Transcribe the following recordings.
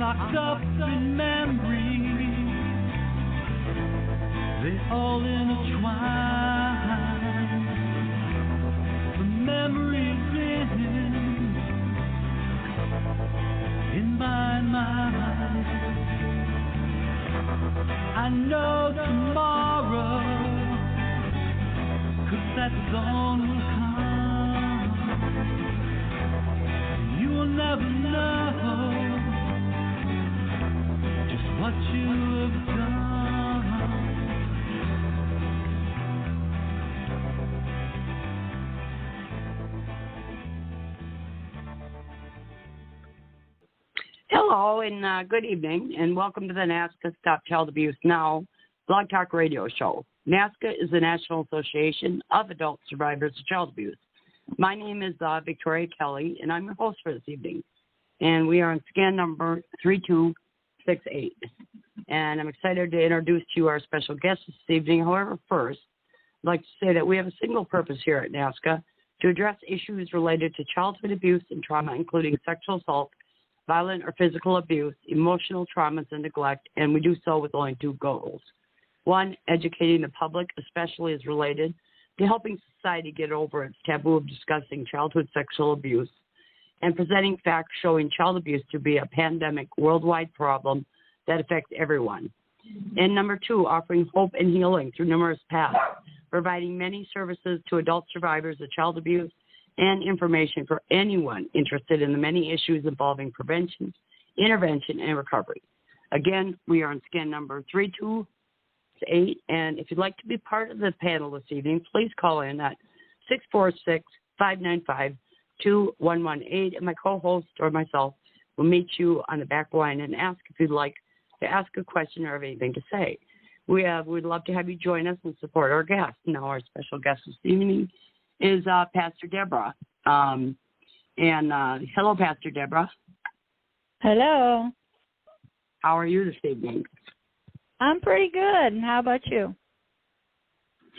locked up in memory. They all intertwine. The memories in my mind. I know tomorrow, 'cause that dawn will come. You will never know just what you have done. Hello and good evening, and welcome to the NAASCA Stop Child Abuse Now Blog Talk Radio Show. NAASCA is the National Association of Adult Survivors of Child Abuse. My name is Victoria Kelly, and I'm your host for this evening. And we are on scan number 3268. And I'm excited to introduce to you our special guest this evening. However, first, I'd like to say that we have a single purpose here at NAASCA to address issues related to childhood abuse and trauma, including sexual assault, violent or physical abuse, emotional traumas, and neglect, and we do so with only two goals. One, educating the public, especially as related to helping society get over its taboo of discussing childhood sexual abuse, and presenting facts showing child abuse to be a pandemic worldwide problem that affects everyone. And number two, offering hope and healing through numerous paths, providing many services to adult survivors of child abuse and information for anyone interested in the many issues involving prevention, intervention, and recovery. Again, we are on scan number 3268, and if you'd like to be part of the panel this evening, please call in at 646-595-2118, and my co-host or myself will meet you on the back line and ask if you'd like to ask a question or have anything to say. We'd love to have you join us and support our guests. Now, our special guest this evening is Pastor Deborah. Hello, Pastor Deborah. Hello. How are you this evening? I'm pretty good. And how about you?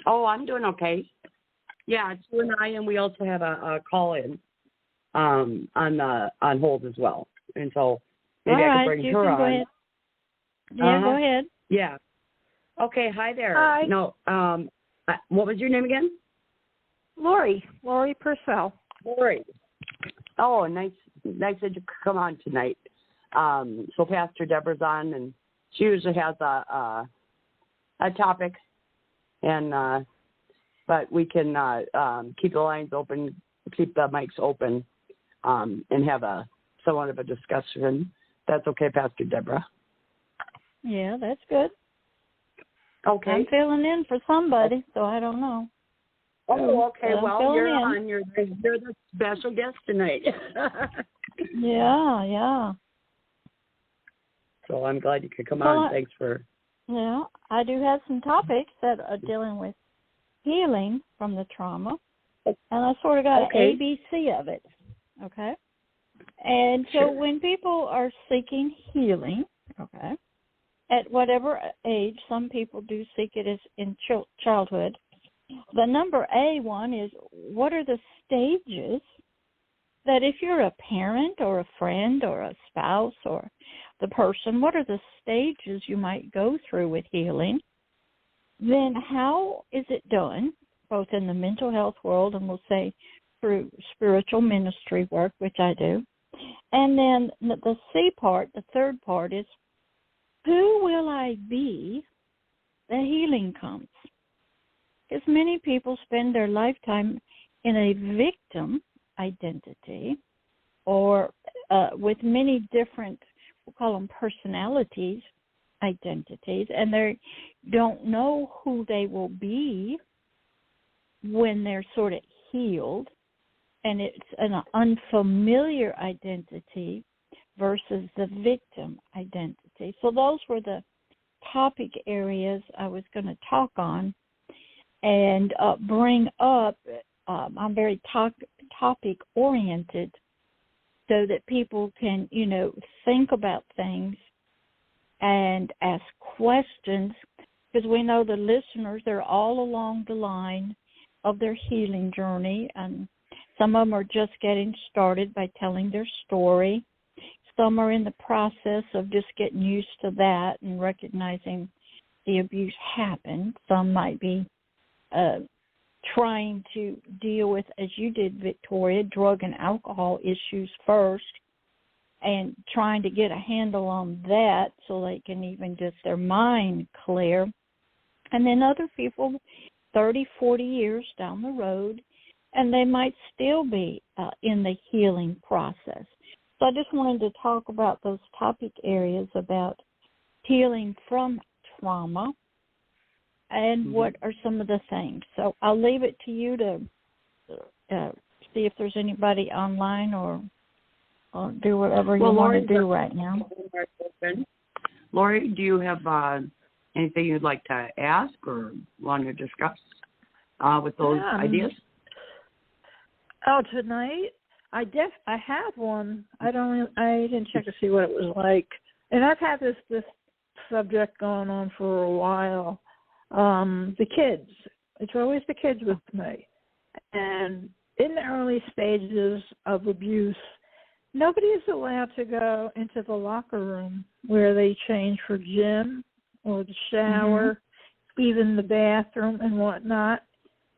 Oh, I'm doing okay. Yeah, it's you and I, and we also have a call-in on hold as well. And so maybe I could bring her on. Go ahead. Yeah, go ahead. Yeah. Okay, hi there. Hi. No, what was your name again? Lori Purcell. Lori. Oh, nice that you could come on tonight. So Pastor Deborah's on, and she usually has a topic, and but we can keep the lines open, keep the mics open, and have somewhat of a discussion. That's okay, Pastor Deborah. Yeah, that's good. Okay. I'm filling in for somebody, so I don't know. Oh, okay. Well, you're in. on. You're the special guest tonight. Yeah. So I'm glad you could come on. Thanks for. Yeah, I do have some topics that are dealing with healing from the trauma, and I sort of got an ABC of it. Okay. And so when people are seeking healing, okay, at whatever age, some people do seek it as in childhood. The number A1 is, what are the stages that if you're a parent or a friend or a spouse or the person, what are the stages you might go through with healing? Then how is it done, both in the mental health world and we'll say through spiritual ministry work, which I do. And then the C part, the third part is, who will I be that healing comes? Because many people spend their lifetime in a victim identity or with many different, we'll call them personalities, identities, and they don't know who they will be when they're sort of healed. And it's an unfamiliar identity versus the victim identity. So those were the topic areas I was going to talk on and bring up. I'm very topic-oriented so that people can, think about things and ask questions, because we know the listeners, they're all along the line of their healing journey, and some of them are just getting started by telling their story. some are in the process of just getting used to that and recognizing the abuse happened. Some might be trying to deal with, as you did, Victoria, drug and alcohol issues first, and trying to get a handle on that so they can even get their mind clear. And then other people, 30, 40 years down the road, and they might still be in the healing process. So I just wanted to talk about those topic areas about healing from trauma and what are some of the things. So I'll leave it to you to see if there's anybody online or do whatever you want to do right now. Lori, do you have anything you'd like to ask or want to discuss with those ideas? Oh, tonight I have one. I didn't check to see what it was like, and I've had this subject going on for a while. The kids. It's always the kids with me, and in the early stages of abuse, nobody is allowed to go into the locker room where they change for gym or the shower, even the bathroom and whatnot.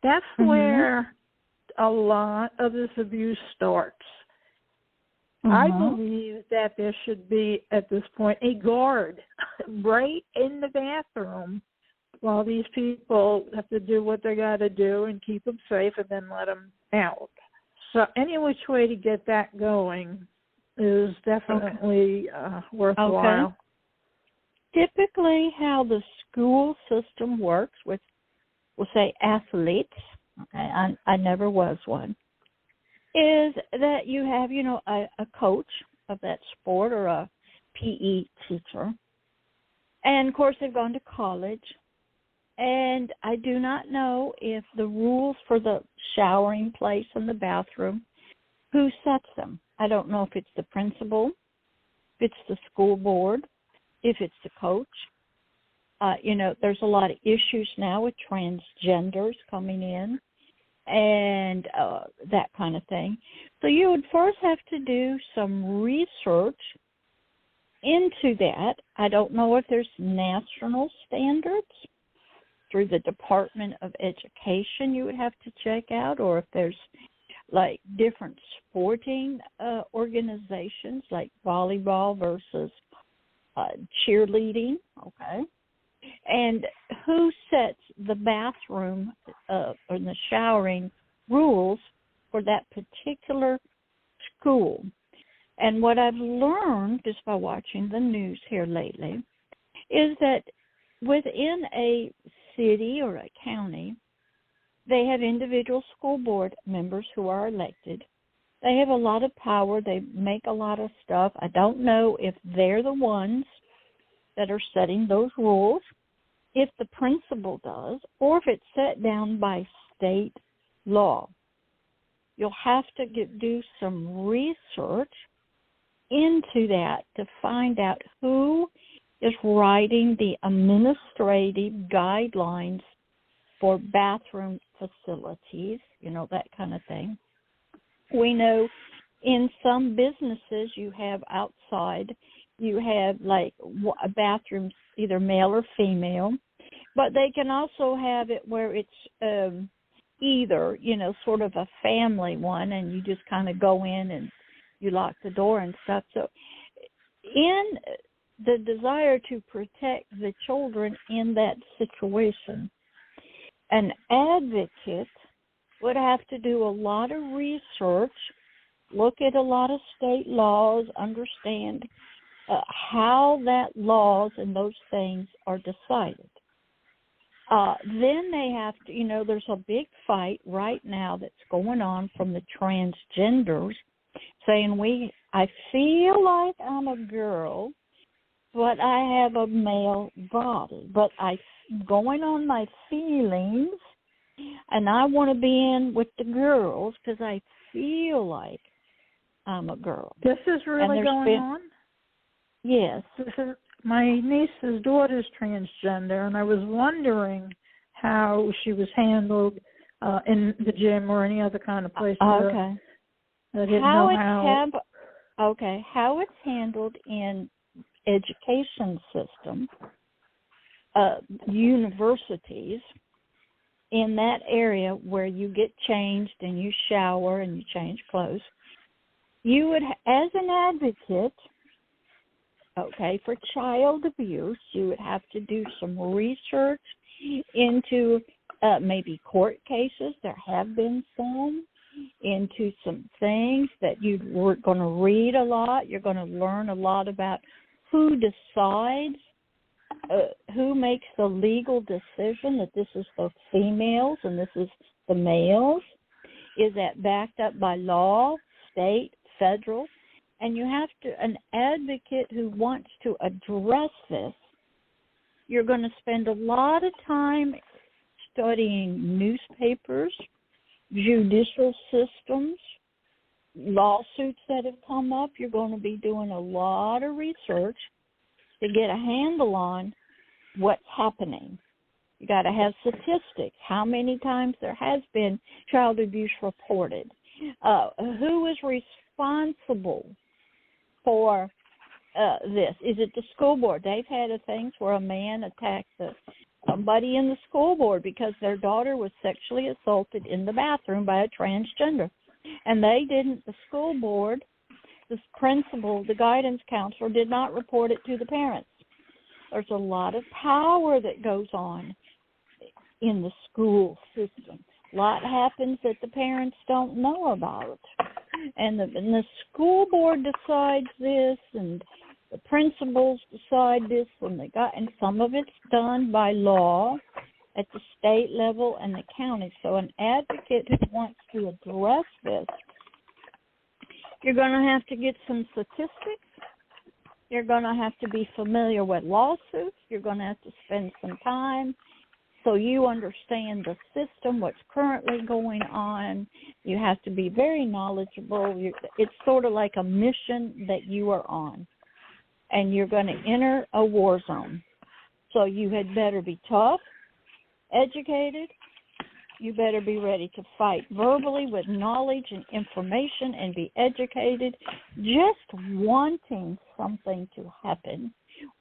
That's where a lot of this abuse starts. I believe that there should be, at this point, a guard right in the bathroom while these people have to do what they got to do and keep them safe and then let them out. So any which way to get that going is definitely worthwhile. Okay. Typically how the school system works with, we'll say, athletes, okay, I never was one, is that you have, a coach of that sport or a PE teacher. And, of course, they've gone to college. And I do not know if the rules for the showering place and the bathroom, who sets them. I don't know if it's the principal, if it's the school board, if it's the coach. There's a lot of issues now with transgenders coming in and that kind of thing. So you would first have to do some research into that. I don't know if there's national standards through the Department of Education you would have to check out, or if there's like different sporting organizations like volleyball versus cheerleading, okay? And who sets the bathroom or the showering rules for that particular school? And what I've learned just by watching the news here lately is that within a city or a county, they have individual school board members who are elected. They have a lot of power. They make a lot of stuff. I don't know if they're the ones that are setting those rules, if the principal does, or if it's set down by state law. You'll have to do some research into that to find out who is writing the administrative guidelines for bathroom facilities, that kind of thing. We know in some businesses you have outside, you have like bathrooms, either male or female, but they can also have it where it's either, sort of a family one, and you just kind of go in and you lock the door and stuff. So in the desire to protect the children in that situation, an advocate would have to do a lot of research, look at a lot of state laws, understand how that laws and those things are decided. Then they have to, there's a big fight right now that's going on from the transgenders saying I feel like I'm a girl, but I have a male body, but going on my feelings, and I want to be in with the girls because I feel like I'm a girl. This is really going on? Yes. My niece's daughter's transgender, and I was wondering how she was handled in the gym or any other kind of place. Okay. I didn't know how. Okay, how it's handled in education system, universities, in that area where you get changed and you shower and you change clothes, you would, as an advocate, okay, for child abuse, you would have to do some research into maybe court cases. There have been some, into some things that we're going to read a lot. You're going to learn a lot about who decides, who makes the legal decision that this is for females and this is the males. Is that backed up by law, state, federal? And you have to, an advocate who wants to address this, you're going to spend a lot of time studying newspapers, judicial systems, lawsuits that have come up. You're going to be doing a lot of research to get a handle on what's happening. You got to have statistics. How many times there has been child abuse reported? Who is responsible for this? Is it the school board? They've had things where a man attacked somebody in the school board because their daughter was sexually assaulted in the bathroom by a transgender. And they didn't, the school board, the principal, the guidance counselor did not report it to the parents. There's a lot of power that goes on in the school system. A lot happens that the parents don't know about. And the school board decides this, and the principals decide this, and some of it's done by law at the state level and the county. So an advocate who wants to address this, you're going to have to get some statistics. You're going to have to be familiar with lawsuits. You're going to have to spend some time so you understand the system, what's currently going on. You have to be very knowledgeable. It's sort of like a mission that you are on, and you're going to enter a war zone. So you had better be tough, educated. You better be ready to fight verbally with knowledge and information and be educated. Just wanting something to happen,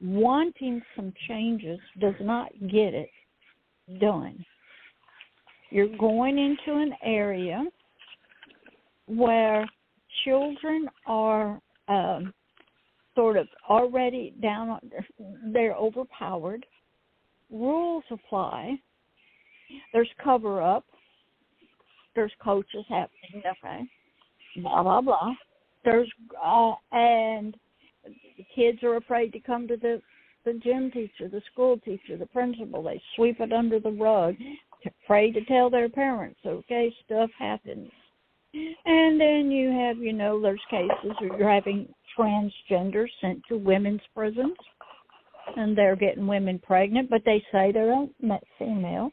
wanting some changes does not get it done. You're going into an area where children are sort of already down, they're overpowered. Rules apply. There's cover-up. There's coaches happening, okay, blah, blah, blah. And the kids are afraid to come to the gym teacher, the school teacher, the principal. They sweep it under the rug, afraid to tell their parents, okay, stuff happens. And then you have, there's cases where you're having transgenders sent to women's prisons, and they're getting women pregnant, but they say they're not female,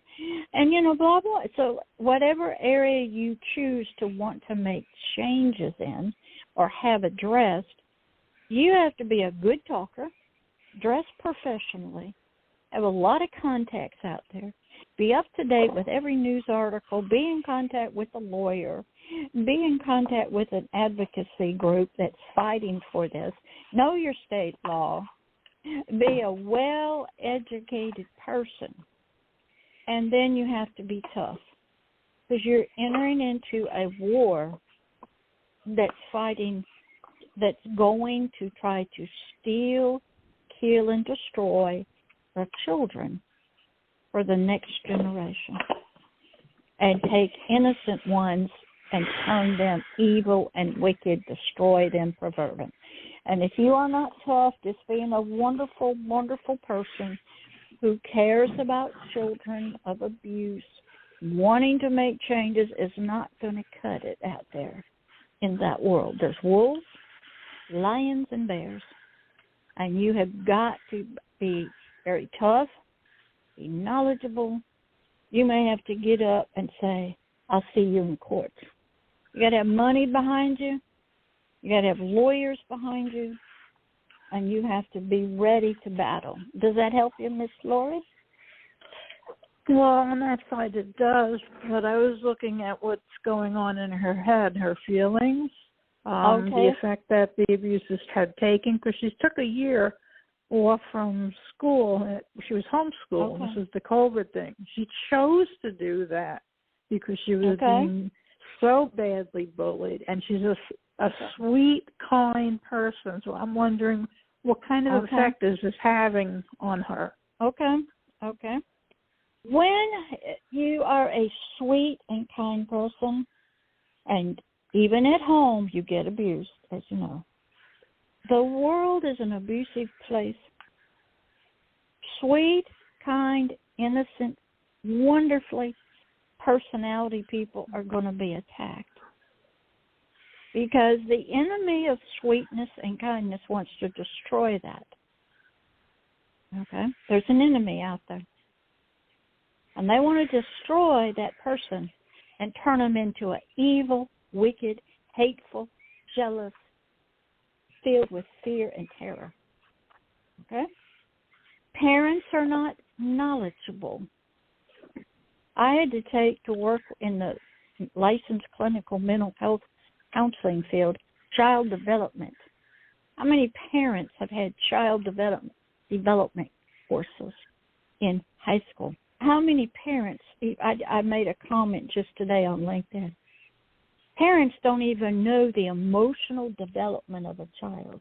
and, blah, blah. So whatever area you choose to want to make changes in or have addressed, you have to be a good talker, dress professionally, have a lot of contacts out there, be up to date with every news article, be in contact with a lawyer, be in contact with an advocacy group that's fighting for this, know your state law, be a well-educated person, and then you have to be tough because you're entering into a war that's fighting, that's going to try to steal, kill, and destroy our children for the next generation and take innocent ones and turn them evil and wicked, destroy them, pervert them. And if you are not tough, just being a wonderful, wonderful person who cares about children of abuse, wanting to make changes is not going to cut it out there in that world. There's wolves, lions, and bears. And you have got to be very tough, be knowledgeable. You may have to get up and say, I'll see you in court. You got to have money behind you. You got to have lawyers behind you, and you have to be ready to battle. Does that help you, Miss Lori? Well, on that side it does, but I was looking at what's going on in her head, her feelings. the effect that the abuses had taken, because she took a year off from school. She was homeschooled. Okay. This is the COVID thing. She chose to do that because she was being so badly bullied, and she's a sweet, kind person. So I'm wondering what kind of effect is this having on her? Okay. When you are a sweet and kind person, and even at home you get abused, as you know, the world is an abusive place. Sweet, kind, innocent, wonderfully personality people are going to be attacked. Because the enemy of sweetness and kindness wants to destroy that. Okay? There's an enemy out there. And they want to destroy that person and turn them into an evil, wicked, hateful, jealous, filled with fear and terror. Okay? Parents are not knowledgeable. I had to take to work in the licensed clinical mental health counseling field, child development. How many parents have had child development courses in high school? How many parents, I made a comment just today on LinkedIn, parents don't even know the emotional development of a child.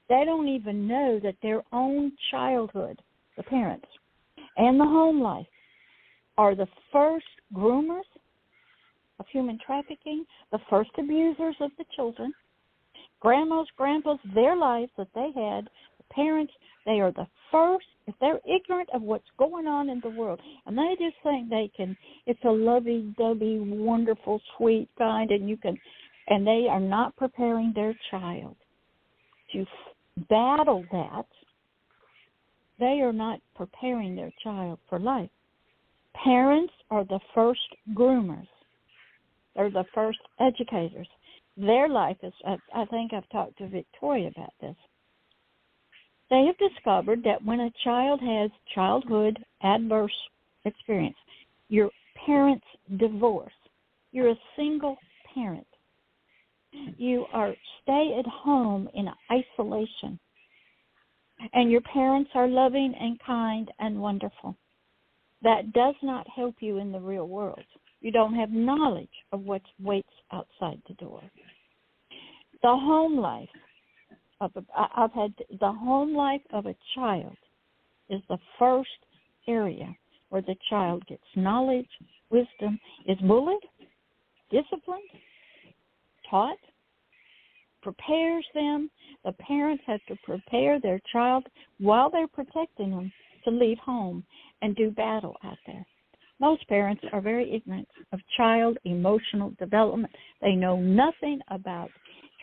They don't even know that their own childhood, the parents, and the home life are the first groomers of human trafficking, the first abusers of the children, grandmas, grandpas, their lives that they had, the parents, they are the first, if they're ignorant of what's going on in the world, and they just think they can, it's a lovey-dovey, wonderful, sweet, kind, and they are not preparing their child to battle that, they are not preparing their child for life. Parents are the first groomers. They're the first educators. Their life is, I think I've talked to Victoria about this. They have discovered that when a child has childhood adverse experience, your parents divorce, you're a single parent, you are stay at home in isolation, and your parents are loving and kind and wonderful. That does not help you in the real world. You don't have knowledge of what waits outside the door. The home life of the home life of a child is the first area where the child gets knowledge, wisdom, is bullied, disciplined, taught, prepares them. The parents have to prepare their child while they're protecting them to leave home and do battle out there. Most parents are very ignorant of child emotional development. They know nothing about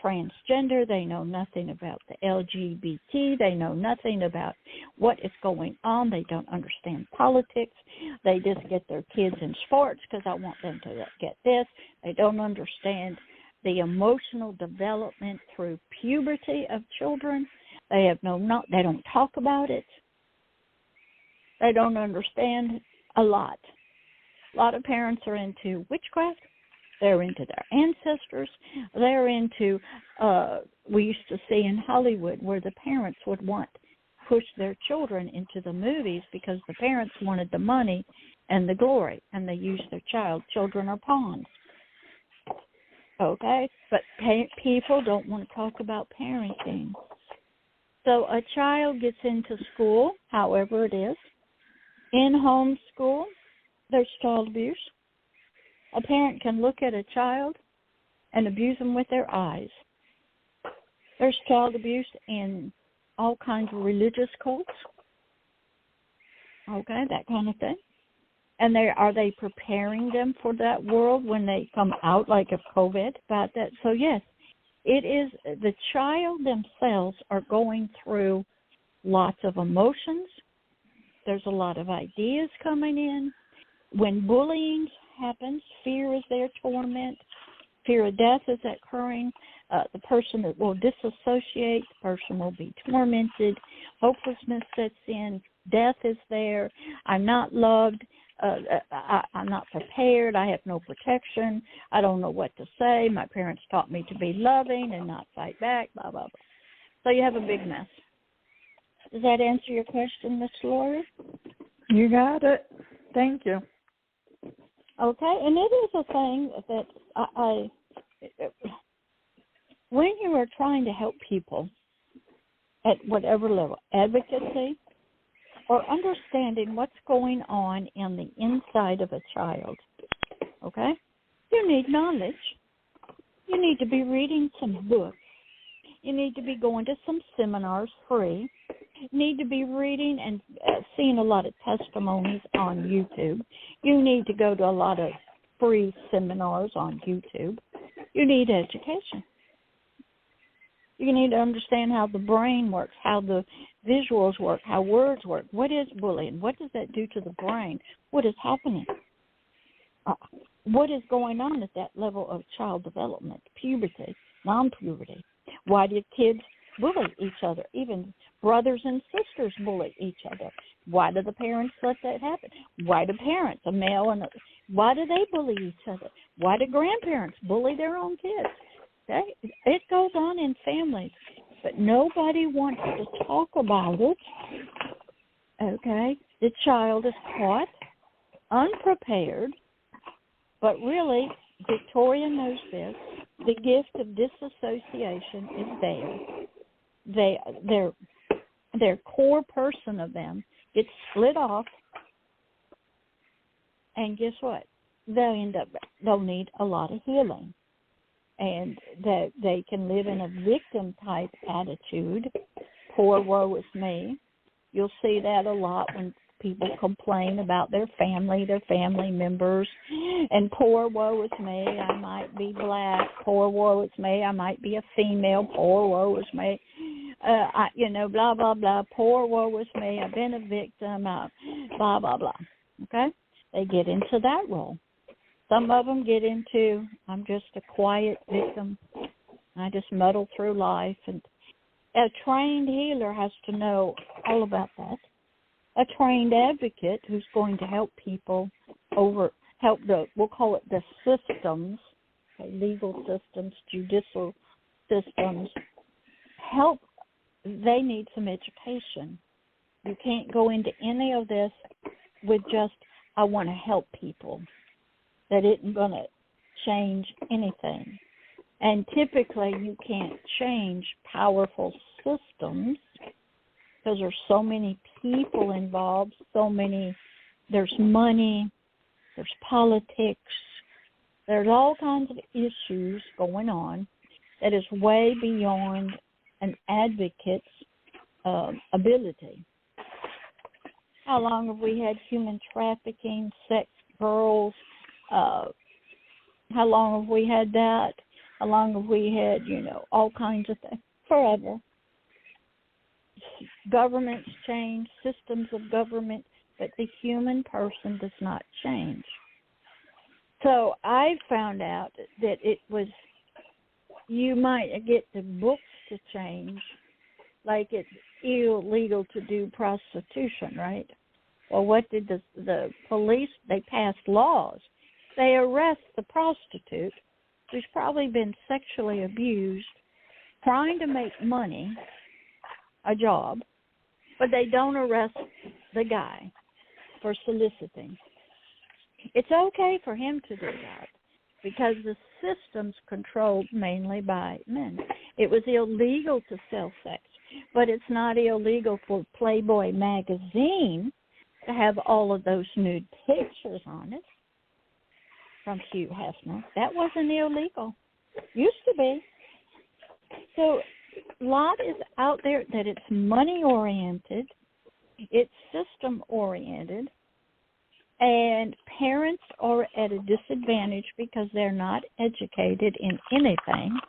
transgender. They know nothing about the LGBT. They know nothing about what is going on. They don't understand politics. They just get their kids in sports because I want them to get this. They don't understand the emotional development through puberty of children. They have they don't talk about it. They don't understand a lot. A lot of parents are into witchcraft. They're into their ancestors. They're into, we used to see in Hollywood where the parents would push their children into the movies because the parents wanted the money and the glory, and they used their child. Children are pawns. Okay? But people don't want to talk about parenting. So a child gets into school, however it is. In home school, there's child abuse. A parent can look at a child and abuse them with their eyes. There's child abuse in all kinds of religious cults. Okay, that kind of thing. And are they preparing them for that world when they come out, like of COVID, about that? So, yes, it is the child themselves are going through lots of emotions. There's a lot of ideas coming in. When bullying happens, fear is their torment. Fear of death is occurring. The person that will disassociate, the person will be tormented. Hopelessness sets in. Death is there. I'm not loved. I'm not prepared. I have no protection. I don't know what to say. My parents taught me to be loving and not fight back, blah, blah, blah. So you have a big mess. Does that answer your question, Miss Lori? You got it. Thank you. Okay, and it is a thing that I when you are trying to help people at whatever level, advocacy or understanding what's going on in the inside of a child, okay, you need knowledge. You need to be reading some books. You need to be going to some seminars free. You need to be reading and seeing a lot of testimonies on YouTube. You need to go to a lot of free seminars on YouTube. You need education. You need to understand how the brain works, how the visuals work, how words work. What is bullying? What does that do to the brain? What is happening? What is going on at that level of child development, puberty, non-puberty? Why do kids bully each other? Even brothers and sisters bully each other. Why do the parents let that happen? Why do parents, a male and why do they bully each other? Why do grandparents bully their own kids? It goes on in families, but nobody wants to talk about it. Okay? The child is caught, unprepared, but really, Victoria knows this. The gift of disassociation is there. Their core person of them gets split off, and guess what? They'll need a lot of healing, and that they can live in a victim type attitude. Poor woe is me. You'll see that a lot when people complain about their family members, and poor woe is me, I might be black, poor woe is me, I might be a female, poor woe is me, blah, blah, blah, poor woe is me, I've been a victim, blah, blah, blah, okay? They get into that role. Some of them get into, I'm just a quiet victim, I just muddle through life, and a trained healer has to know all about that. A trained advocate who's going to help people we'll call it the systems, okay, legal systems, judicial systems, they need some education. You can't go into any of this with just, I want to help people. That isn't going to change anything. And typically you can't change powerful systems because there's so many people involved, there's money, there's politics, there's all kinds of issues going on that is way beyond an advocate's ability. How long have we had human trafficking, sex, girls? How long have we had that? How long have we had, all kinds of things? Forever. Governments change, systems of government, but the human person does not change. So I found out that you might get the books to change, like it's illegal to do prostitution, right? Well, what did the police, they passed laws. They arrest the prostitute who's probably been sexually abused, trying to make money, a job, but they don't arrest the guy for soliciting. It's okay for him to do that because the system's controlled mainly by men. It was illegal to sell sex, but it's not illegal for Playboy magazine to have all of those nude pictures on it from Hugh Hefner. That wasn't illegal. Used to be. So a lot is out there that it's money-oriented, it's system-oriented, and parents are at a disadvantage because they're not educated in anything.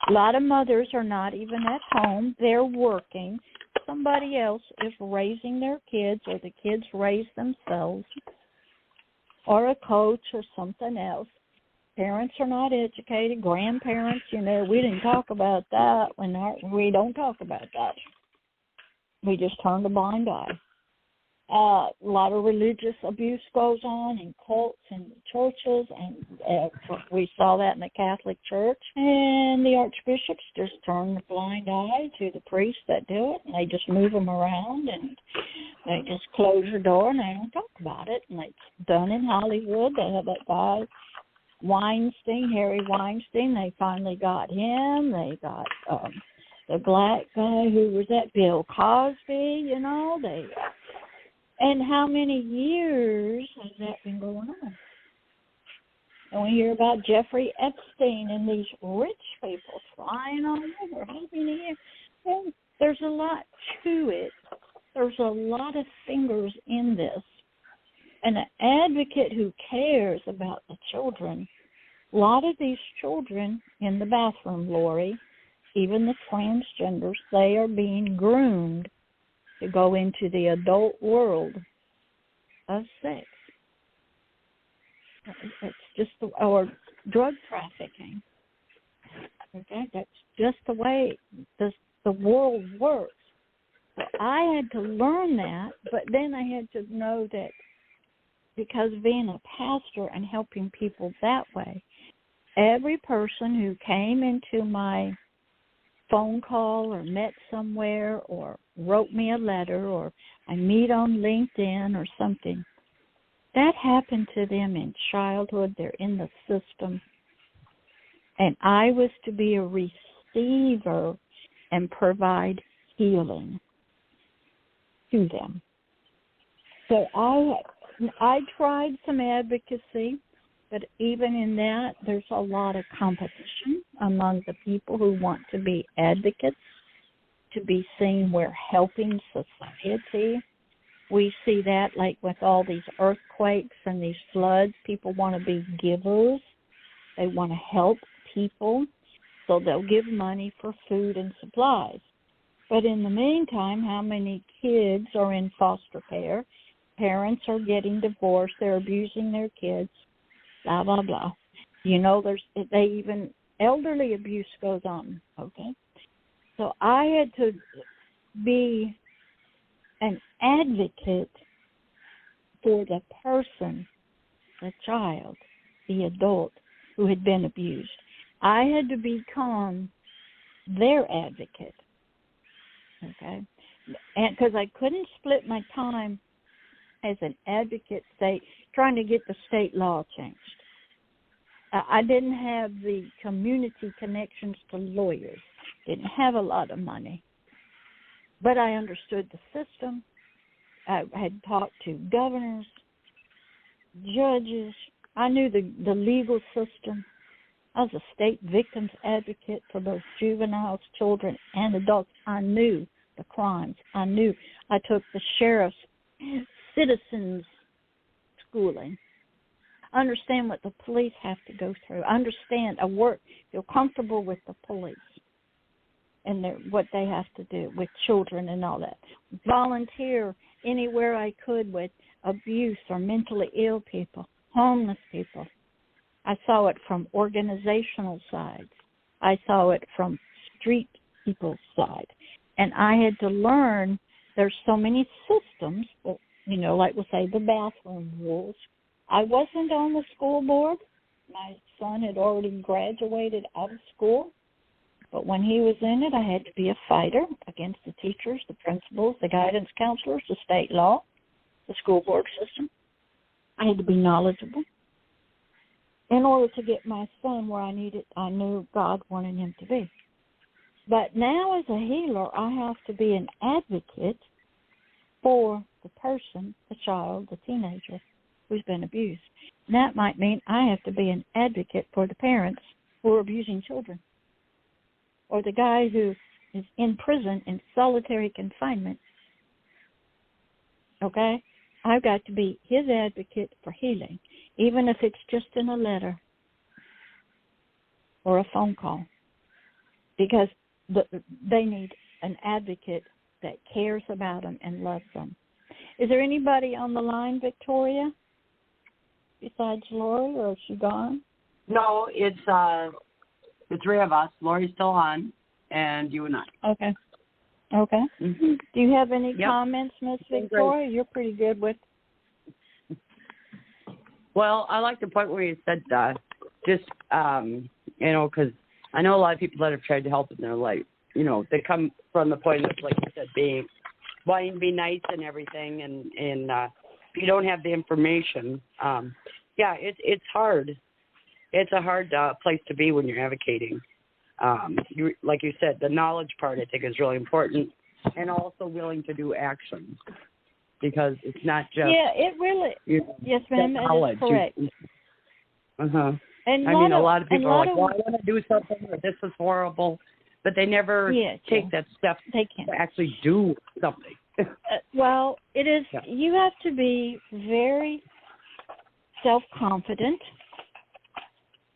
A lot of mothers are not even at home. They're working. Somebody else is raising their kids, or the kids raise themselves, or a coach or something else. Parents are not educated. Grandparents, we didn't talk about that. We don't talk about that. We just turned a blind eye. A lot of religious abuse goes on in cults and churches, and we saw that in the Catholic Church. And the archbishops just turn a blind eye to the priests that do it, and they just move them around, and they just close the door, and they don't talk about it. And it's done in Hollywood. They have that guy, Weinstein, Harry Weinstein. They finally got him. They got the black guy who was that, Bill Cosby, you know. And how many years has that been going on? And we hear about Jeffrey Epstein and these rich people flying all over. How many years? Well, there's a lot to it. There's a lot of fingers in this. And an advocate who cares about the children, a lot of these children in the bathroom, Lori, even the transgenders, they are being groomed to go into the adult world of sex. It's just or drug trafficking. Okay, that's just the way the world works. So I had to learn that, but then I had to know that because being a pastor and helping people that way, every person who came into my phone call or met somewhere or wrote me a letter or I meet on LinkedIn or something, that happened to them in childhood. They're in the system. And I was to be a receiver and provide healing to them. So I tried some advocacy, but even in that, there's a lot of competition among the people who want to be advocates, to be seen we're helping society. We see that like with all these earthquakes and these floods. People want to be givers. They want to help people, so they'll give money for food and supplies. But in the meantime, how many kids are in foster care? Parents are getting divorced. They're abusing their kids. Blah, blah, blah. You know, even elderly abuse goes on, okay? So I had to be an advocate for the person, the child, the adult who had been abused. I had to become their advocate, okay? And because I couldn't split my time as an advocate trying to get the state law changed. I didn't have the community connections to lawyers, didn't have a lot of money, but I understood the system. I had talked to governors, judges. I knew the legal system. I was a state victims advocate for both juveniles, children, and adults. I knew the crimes. I took the sheriff's citizens schooling. Understand what the police have to go through. Understand, feel comfortable with the police and what they have to do with children and all that. Volunteer anywhere I could with abuse or mentally ill people, homeless people. I saw it from organizational sides. I saw it from street people's side. And I had to learn there's so many systems, you know, like we'll say the bathroom rules. I wasn't on the school board. My son had already graduated out of school. But when he was in it, I had to be a fighter against the teachers, the principals, the guidance counselors, the state law, the school board system. I had to be knowledgeable. In order to get my son where I knew God wanted him to be. But now as a healer, I have to be an advocate for the person, the child, the teenager who's been abused. And that might mean I have to be an advocate for the parents who are abusing children, or the guy who is in prison in solitary confinement. Okay? I've got to be his advocate for healing, even if it's just in a letter or a phone call, because they need an advocate that cares about them and loves them. Is there anybody on the line, Victoria, besides Lori, or is she gone? No, it's the three of us. Lori's still on, and you and I. Okay. Okay. Mm-hmm. Do you have any comments, Miss Victoria? You're pretty good with. Well, I like the point where you said just, because I know a lot of people that have tried to help in their life. They come from the point of, like you said, wanting to be nice and everything, and if you don't have the information, it's hard. It's a hard place to be when you're advocating. Like you said, the knowledge part, I think, is really important, and also willing to do action, because it's not just... Yeah, it really... Yes, ma'am, that is correct. Uh-huh. And a lot of people are like, well, I want to do something, or this is horrible, but they never take that step to actually do something. Well, it is... Yeah. You have to be very self-confident,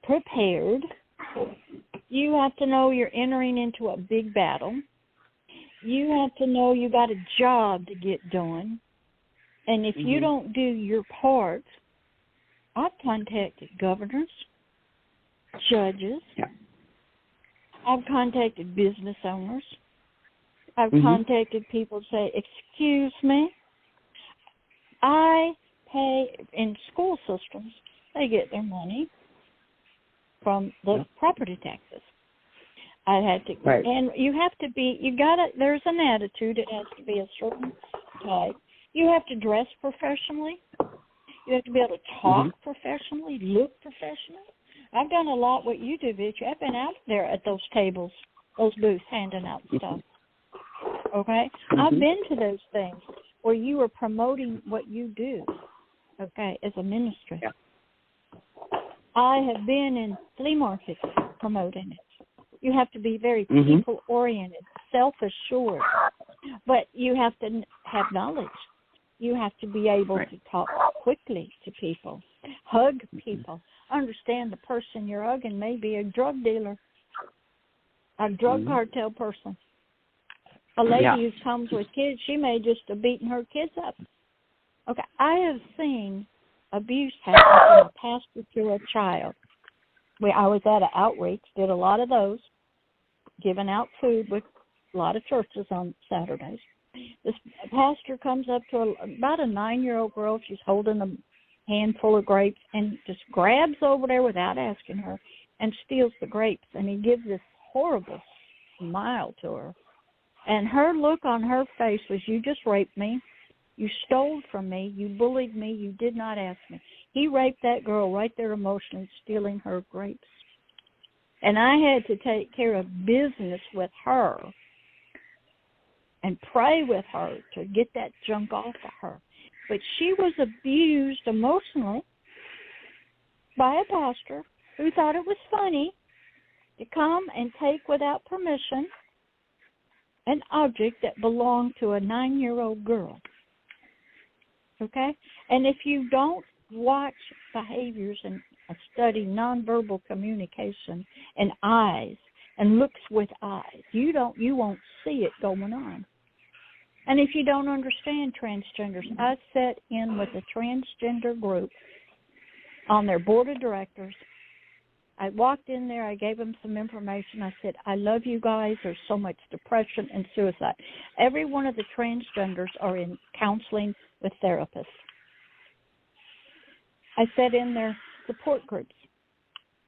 prepared. You have to know you're entering into a big battle. You have to know you got a job to get done. And if you don't do your part, I've contacted governors, judges. Yeah. I've contacted business owners. I've contacted people to say, excuse me, I pay in school systems, they get their money from the property taxes. I had to, and you have to be, there's an attitude, it has to be a certain type. You have to dress professionally. You have to be able to talk professionally, look professional. I've done a lot what you do, Vicki. I've been out there at those tables, those booths, handing out stuff. Okay? I've been to those things where you are promoting what you do, okay, as a ministry. Yeah. I have been in flea markets promoting it. You have to be very people-oriented, self-assured, but you have to have knowledge. You have to be able to talk quickly to people, hug people, understand the person you're hugging may be a drug dealer, a drug cartel person. A lady who comes with kids, she may just have beaten her kids up. Okay, I have seen abuse happen from a pastor to a child. I was at an outreach, did a lot of those, giving out food with a lot of churches on Saturdays. This pastor comes up to about a 9-year-old girl. She's holding a handful of grapes and just grabs over there without asking her and steals the grapes. And he gives this horrible smile to her. And her look on her face was, you just raped me. You stole from me. You bullied me. You did not ask me. He raped that girl right there emotionally, stealing her grapes. And I had to take care of business with her and pray with her to get that junk off of her. But she was abused emotionally by a pastor who thought it was funny to come and take without permission an object that belonged to a 9-year-old girl. Okay? And if you don't watch behaviors and study nonverbal communication and eyes and looks with eyes, you won't see it going on. And if you don't understand transgenders, I sat in with a transgender group on their board of directors. I walked in there, I gave them some information. I said, I love you guys. There's so much depression and suicide. Every one of the transgenders are in counseling with therapists. I sat in their support groups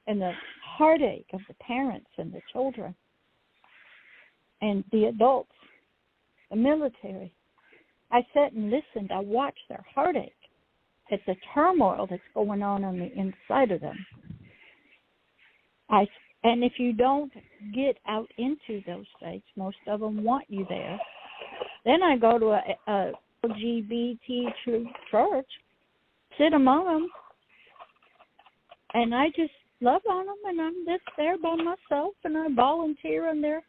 and the heartache of the parents and the children and the adults, the military. I sat and listened. I watched their heartache at the turmoil that's going on the inside of them. And if you don't get out into those states, most of them want you there. Then I go to a LGBT church, sit among them, and I just love on them, and I'm just there by myself, and I volunteer in their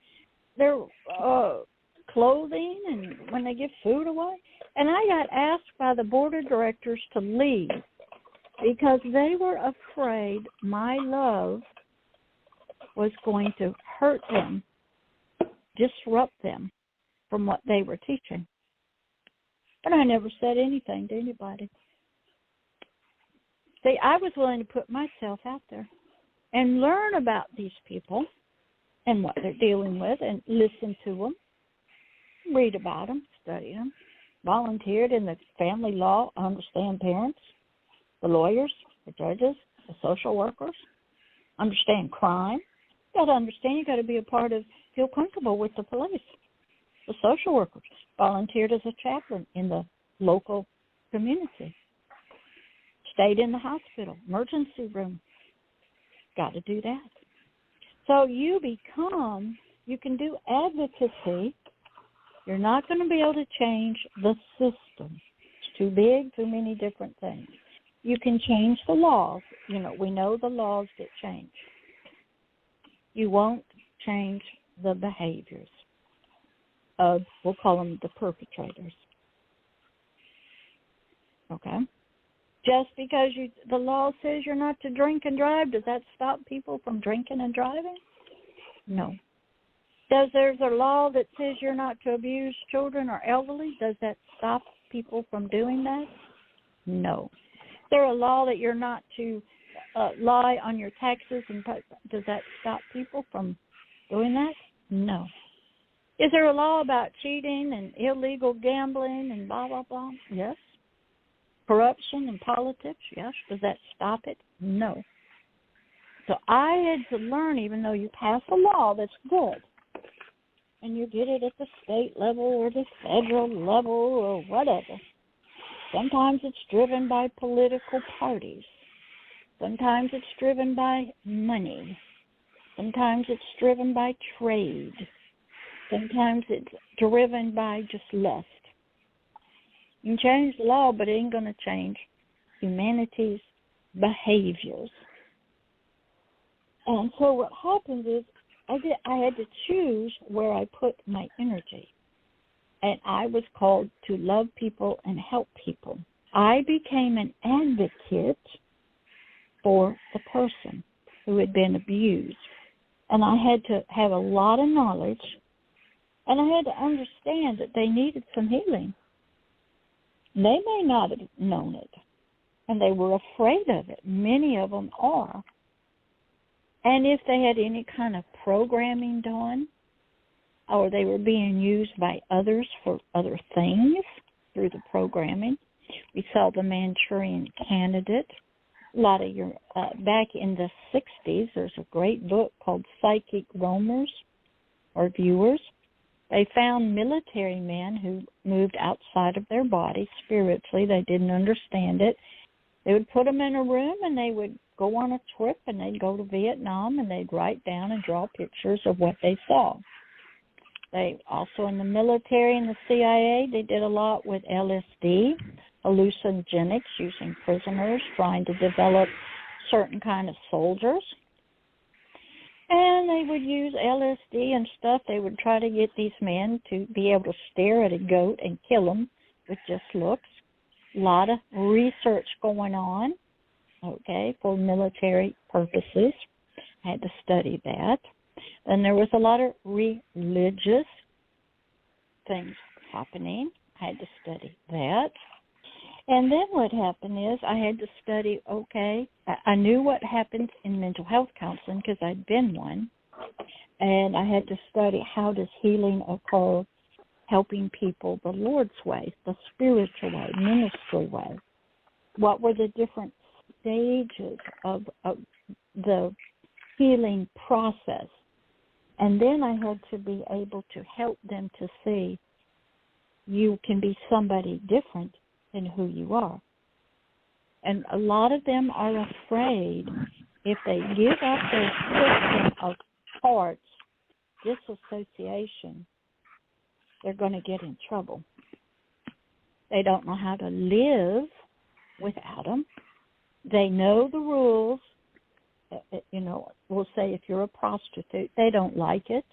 clothing and when they give food away. And I got asked by the board of directors to leave because they were afraid my love was going to hurt them, disrupt them from what they were teaching. But I never said anything to anybody. See, I was willing to put myself out there and learn about these people and what they're dealing with and listen to them read about them, study them, volunteered in the family law, understand parents, the lawyers, the judges, the social workers, understand crime. You got to understand, you got to be a part of, feel comfortable with the police. The social workers volunteered as a chaplain in the local community. Stayed in the hospital, emergency room. Got to do that. So you can do advocacy. You're not going to be able to change the system. It's too big, too many different things. You can change the laws. We know the laws get changed. You won't change the behaviors of, we'll call them the perpetrators. Okay? Just because the law says you're not to drink and drive, does that stop people from drinking and driving? No. There's a law that says you're not to abuse children or elderly, does that stop people from doing that? No. Is there a law that you're not to lie on your taxes, and does that stop people from doing that? No. Is there a law about cheating and illegal gambling and blah, blah, blah? Yes. Corruption in politics? Yes. Does that stop it? No. So I had to learn, even though you pass a law that's good, and you get it at the state level or the federal level or whatever, sometimes it's driven by political parties. Sometimes it's driven by money. Sometimes it's driven by trade. Sometimes it's driven by just lust. You can change the law, but it ain't going to change humanity's behaviors. And so what happens is I had to choose where I put my energy. And I was called to love people and help people. I became an advocate for the person who had been abused. And I had to have a lot of knowledge, and I had to understand that they needed some healing. They may not have known it, and they were afraid of it. Many of them are. And if they had any kind of programming done, or they were being used by others for other things through the programming, we saw the Manchurian Candidate. A lot of your, back in the 60s, there's a great book called Psychic Roamers or Viewers. They found military men who moved outside of their body spiritually. They didn't understand it. They would put them in a room and they would go on a trip, and they'd go to Vietnam and they'd write down and draw pictures of what they saw. They also, in the military and the CIA, they did a lot with LSD, hallucinogenics, using prisoners, trying to develop certain kind of soldiers. And they would use LSD and stuff. They would try to get these men to be able to stare at a goat and kill them with just looks. A lot of research going on, okay, for military purposes. I had to study that. And there was a lot of religious things happening. I had to study that. And then what happened is I had to study, okay, I knew what happened in mental health counseling because I'd been one. And I had to study how does healing occur, helping people the Lord's way, the spiritual way, ministry way. What were the different stages of the healing process? And then I had to be able to help them to see you can be somebody different than who you are. And a lot of them are afraid if they give up their system of parts, disassociation, they're going to get in trouble. They don't know how to live without them. They know the rules. We'll say if you're a prostitute, they don't like it.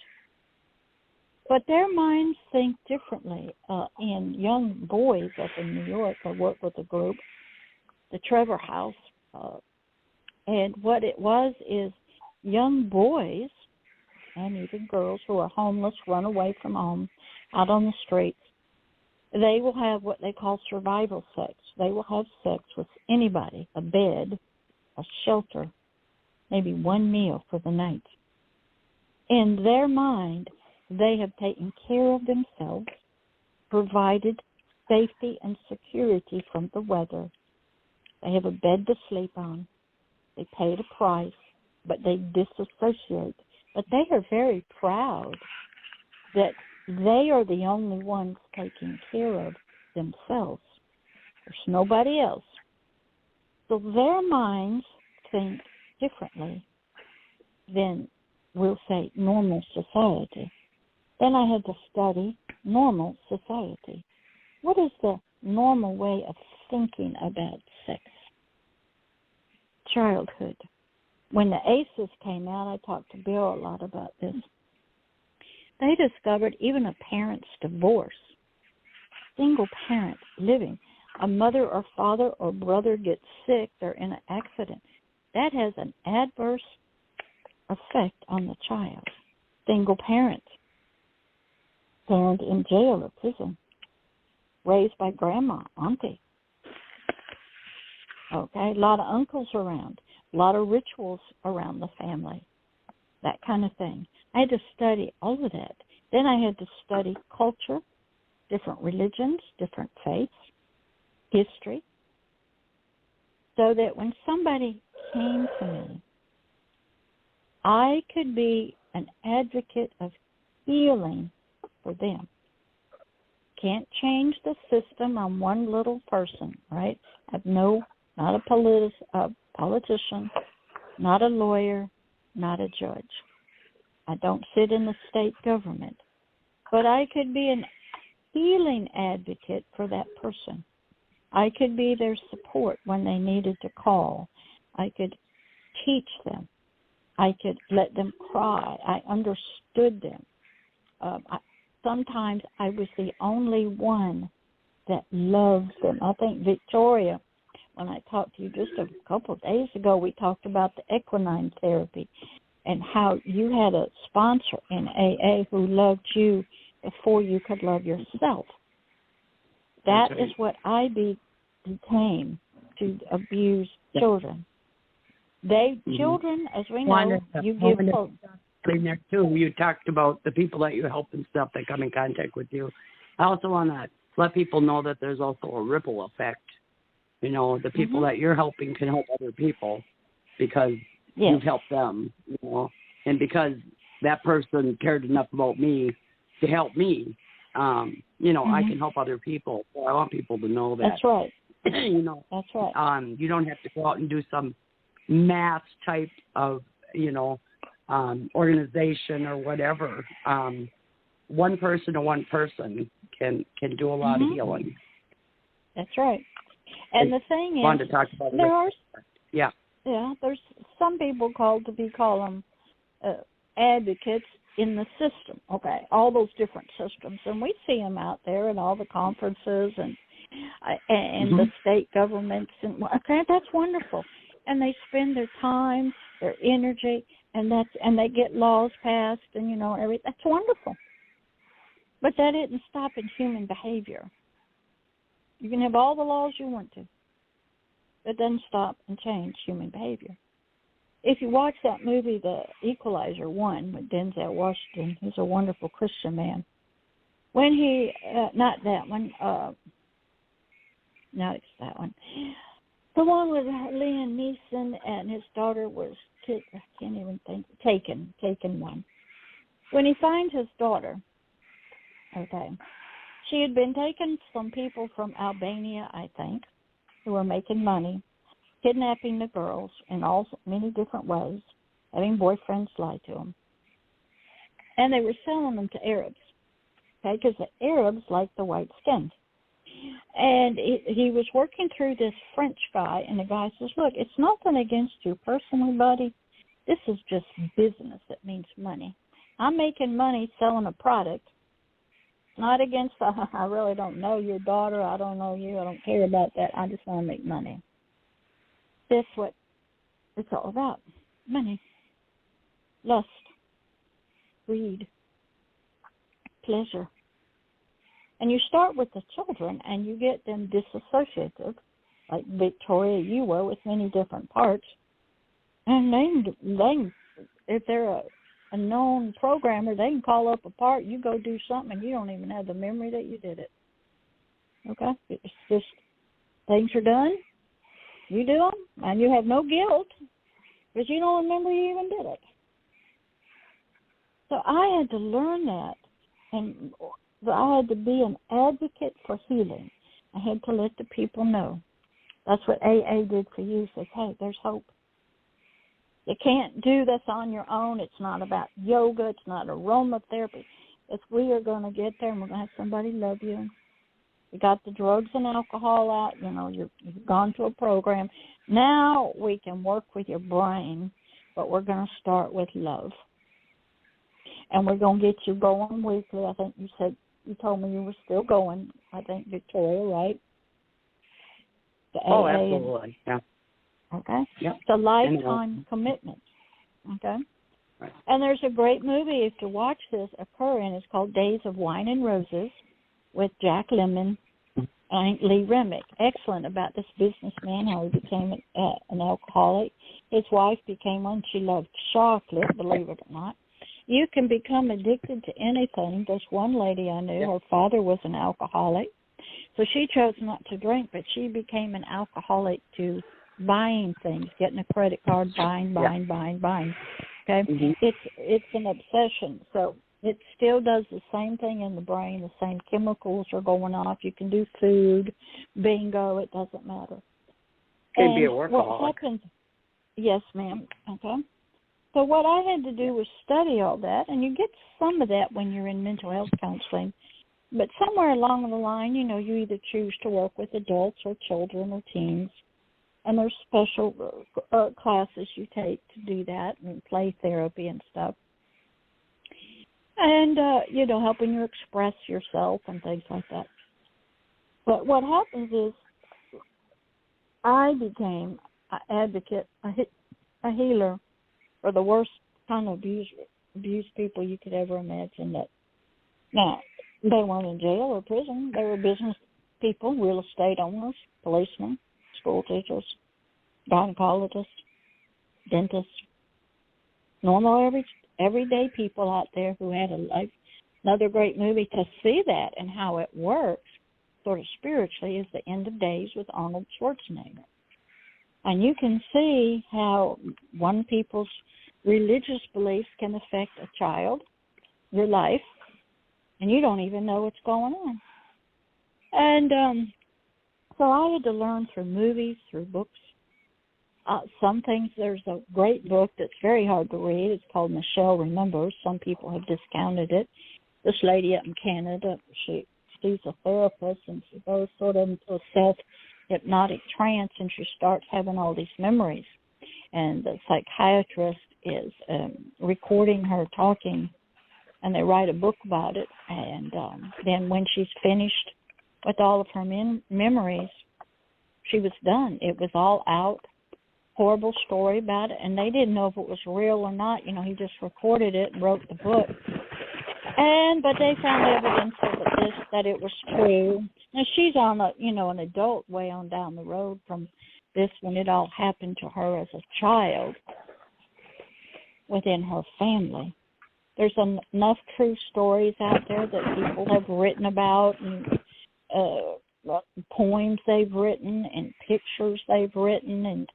But their minds think differently. And young boys up in New York, I work with a group, the Trevor House, and what it was is young boys and even girls who are homeless, run away from home, out on the streets, they will have what they call survival sex. They will have sex with anybody, a bed, a shelter, maybe one meal for the night. In their mind, they have taken care of themselves. provided safety and security from the weather. They have a bed to sleep on. They paid a price, but they disassociate. But they are very proud that they are the only ones taking care of themselves. There's nobody else. So their minds think differently than, we'll say, normal society. Then I had to study normal society. What is the normal way of thinking about sex? Childhood. When the ACEs came out, I talked to Bill a lot about this. They discovered even a parent's divorce, single parent living, a mother or father or brother gets sick, they're in an accident. That has an adverse effect on the child. Single parent in jail or prison, raised by grandma, auntie. Okay, a lot of uncles around, a lot of rituals around the family, that kind of thing. I had to study all of that. Then I had to study culture, different religions, different faiths, history, so that when somebody came to me, I could be an advocate of healing for them. Can't change the system on one little person, right? Not a politician, not a lawyer, not a judge. I don't sit in the state government. But I could be an healing advocate for that person. I could be their support when they needed to call. I could teach them. I could let them cry. I understood them. Sometimes I was the only one that loved them. I think Victoria, when I talked to you just a couple of days ago, we talked about the equine therapy and how you had a sponsor in AA who loved you before you could love yourself. That is what I became to abuse children. Children, as we know, you give hope. In there too, you talked about the people that you help and stuff that come in contact with you. I also want to let people know that there's also a ripple effect. You know, the people that you're helping can help other people because you've helped them, you know, and because that person cared enough about me to help me, you know, I can help other people. So I want people to know that. That's right. You know, that's right. You don't have to go out and do some mass type of, you know, organization or whatever. One person to one person can do a lot of healing. That's right. And the thing is, wanted to talk about there's some people call them advocates in the system. Okay, all those different systems, and we see them out there at all the conferences and the state governments, and that's wonderful. And they spend their time, their energy, and they get laws passed, and you know everything. That's wonderful. But that isn't stopping human behavior. You can have all the laws you want to. It doesn't stop and change human behavior. If you watch that movie, The Equalizer 1, with Denzel Washington, he's a wonderful Christian man. When he, not that one, no, it's that one. The one with Liam Neeson and his daughter was, I can't even think, taken one. When he finds his daughter, she had been taken from people from Albania, I think, who were making money, kidnapping the girls in many different ways, having boyfriends lie to them. And they were selling them to Arabs, because the Arabs like the white skins. And he was working through this French guy, and the guy says, look, it's nothing against you personally, buddy. This is just business that means money. I'm making money selling a product. Not against, I really don't know your daughter. I don't know you. I don't care about that. I just want to make money. That's what it's all about. Money, lust, greed, pleasure. And you start with the children, and you get them disassociated, like Victoria, you were, with many different parts. And they if they're a known programmer, they can call up a part, you go do something, and you don't even have the memory that you did it. Okay? It's just things are done, you do them, and you have no guilt because you don't remember you even did it. So I had to learn that, and I had to be an advocate for healing. I had to let the people know. That's what AA did for you. Says, hey, there's hope. You can't do this on your own. It's not about yoga. It's not aromatherapy. It's we are going to get there, and we're going to have somebody love you. You got the drugs and alcohol out. You know, you've gone to a program. Now we can work with your brain, but we're going to start with love. And we're going to get you going weekly. I think you told me you were still going, I think, Victoria, right? Oh, absolutely, yeah. Okay? Yep. It's a lifetime commitment, okay? Right. And there's a great movie, if you watch this, occur in. It's called Days of Wine and Roses with Jack Lemmon and Lee Remick. Excellent, about this businessman, how he became an alcoholic. His wife became one. She loved chocolate, believe it or not. You can become addicted to anything. There's one lady I knew, her father was an alcoholic. So she chose not to drink, but she became an alcoholic to buying things, getting a credit card, buying. Okay? Mm-hmm. It's an obsession. So it still does the same thing in the brain. The same chemicals are going off. You can do food, bingo, it doesn't matter. Can be a workaholic. What happens? Yes, ma'am. Okay. So what I had to do was study all that, and you get some of that when you're in mental health counseling. But somewhere along the line, you know, you either choose to work with adults or children or teens, and there's special classes you take to do that, and play therapy and stuff. And, you know, helping you express yourself and things like that. But what happens is I became an advocate, a healer for the worst kind of abuse people you could ever imagine. That now, they weren't in jail or prison. They were business people, real estate owners, policemen, school teachers, gynecologists, dentists, normal everyday people out there who had a life. Another great movie to see that and how it works sort of spiritually is The End of Days with Arnold Schwarzenegger. And you can see how one people's religious beliefs can affect a child, your life, and you don't even know what's going on. And so I had to learn through movies, through books. Some things, there's a great book that's very hard to read. It's called Michelle Remembers. Some people have discounted it. This lady up in Canada, she's a therapist, and she goes sort of into a self-hypnotic trance, and she starts having all these memories. And the psychiatrist is recording her talking, and they write a book about it. And then when she's finished with all of her memories, she was done. It was all out. Horrible story about it, and they didn't know if it was real or not. You know, he just recorded it and wrote the book. But they found evidence that it was true. Now she's on an adult way on down the road from this when it all happened to her as a child within her family. There's enough true stories out there that people have written about, and poems they've written and pictures they've written, and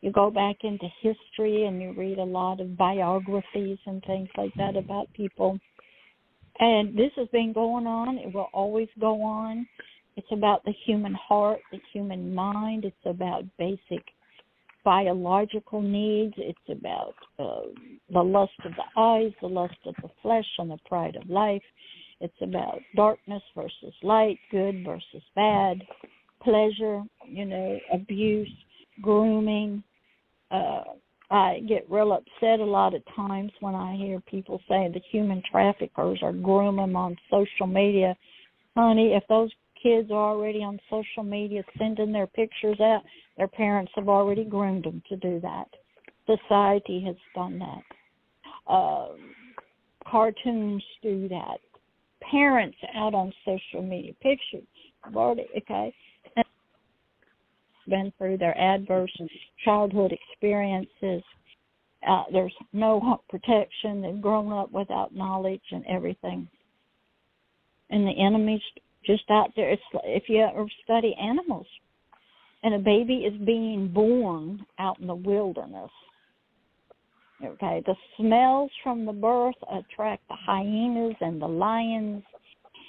you go back into history and you read a lot of biographies and things like that about people. And this has been going on. It will always go on. It's about the human heart, the human mind. It's about basic biological needs. It's about the lust of the eyes, the lust of the flesh, and the pride of life. It's about darkness versus light, good versus bad, pleasure, abuse, grooming. I get real upset a lot of times when I hear people say the human traffickers are grooming on social media. Honey, if those kids are already on social media sending their pictures out, their parents have already groomed them to do that. Society has done that. Cartoons do that. Parents out on social media pictures. Okay. Been through their adverse childhood experiences. There's no protection. They've grown up without knowledge and everything. And the enemy's just out there. It's if you ever study animals, and a baby is being born out in the wilderness. Okay, the smells from the birth attract the hyenas and the lions,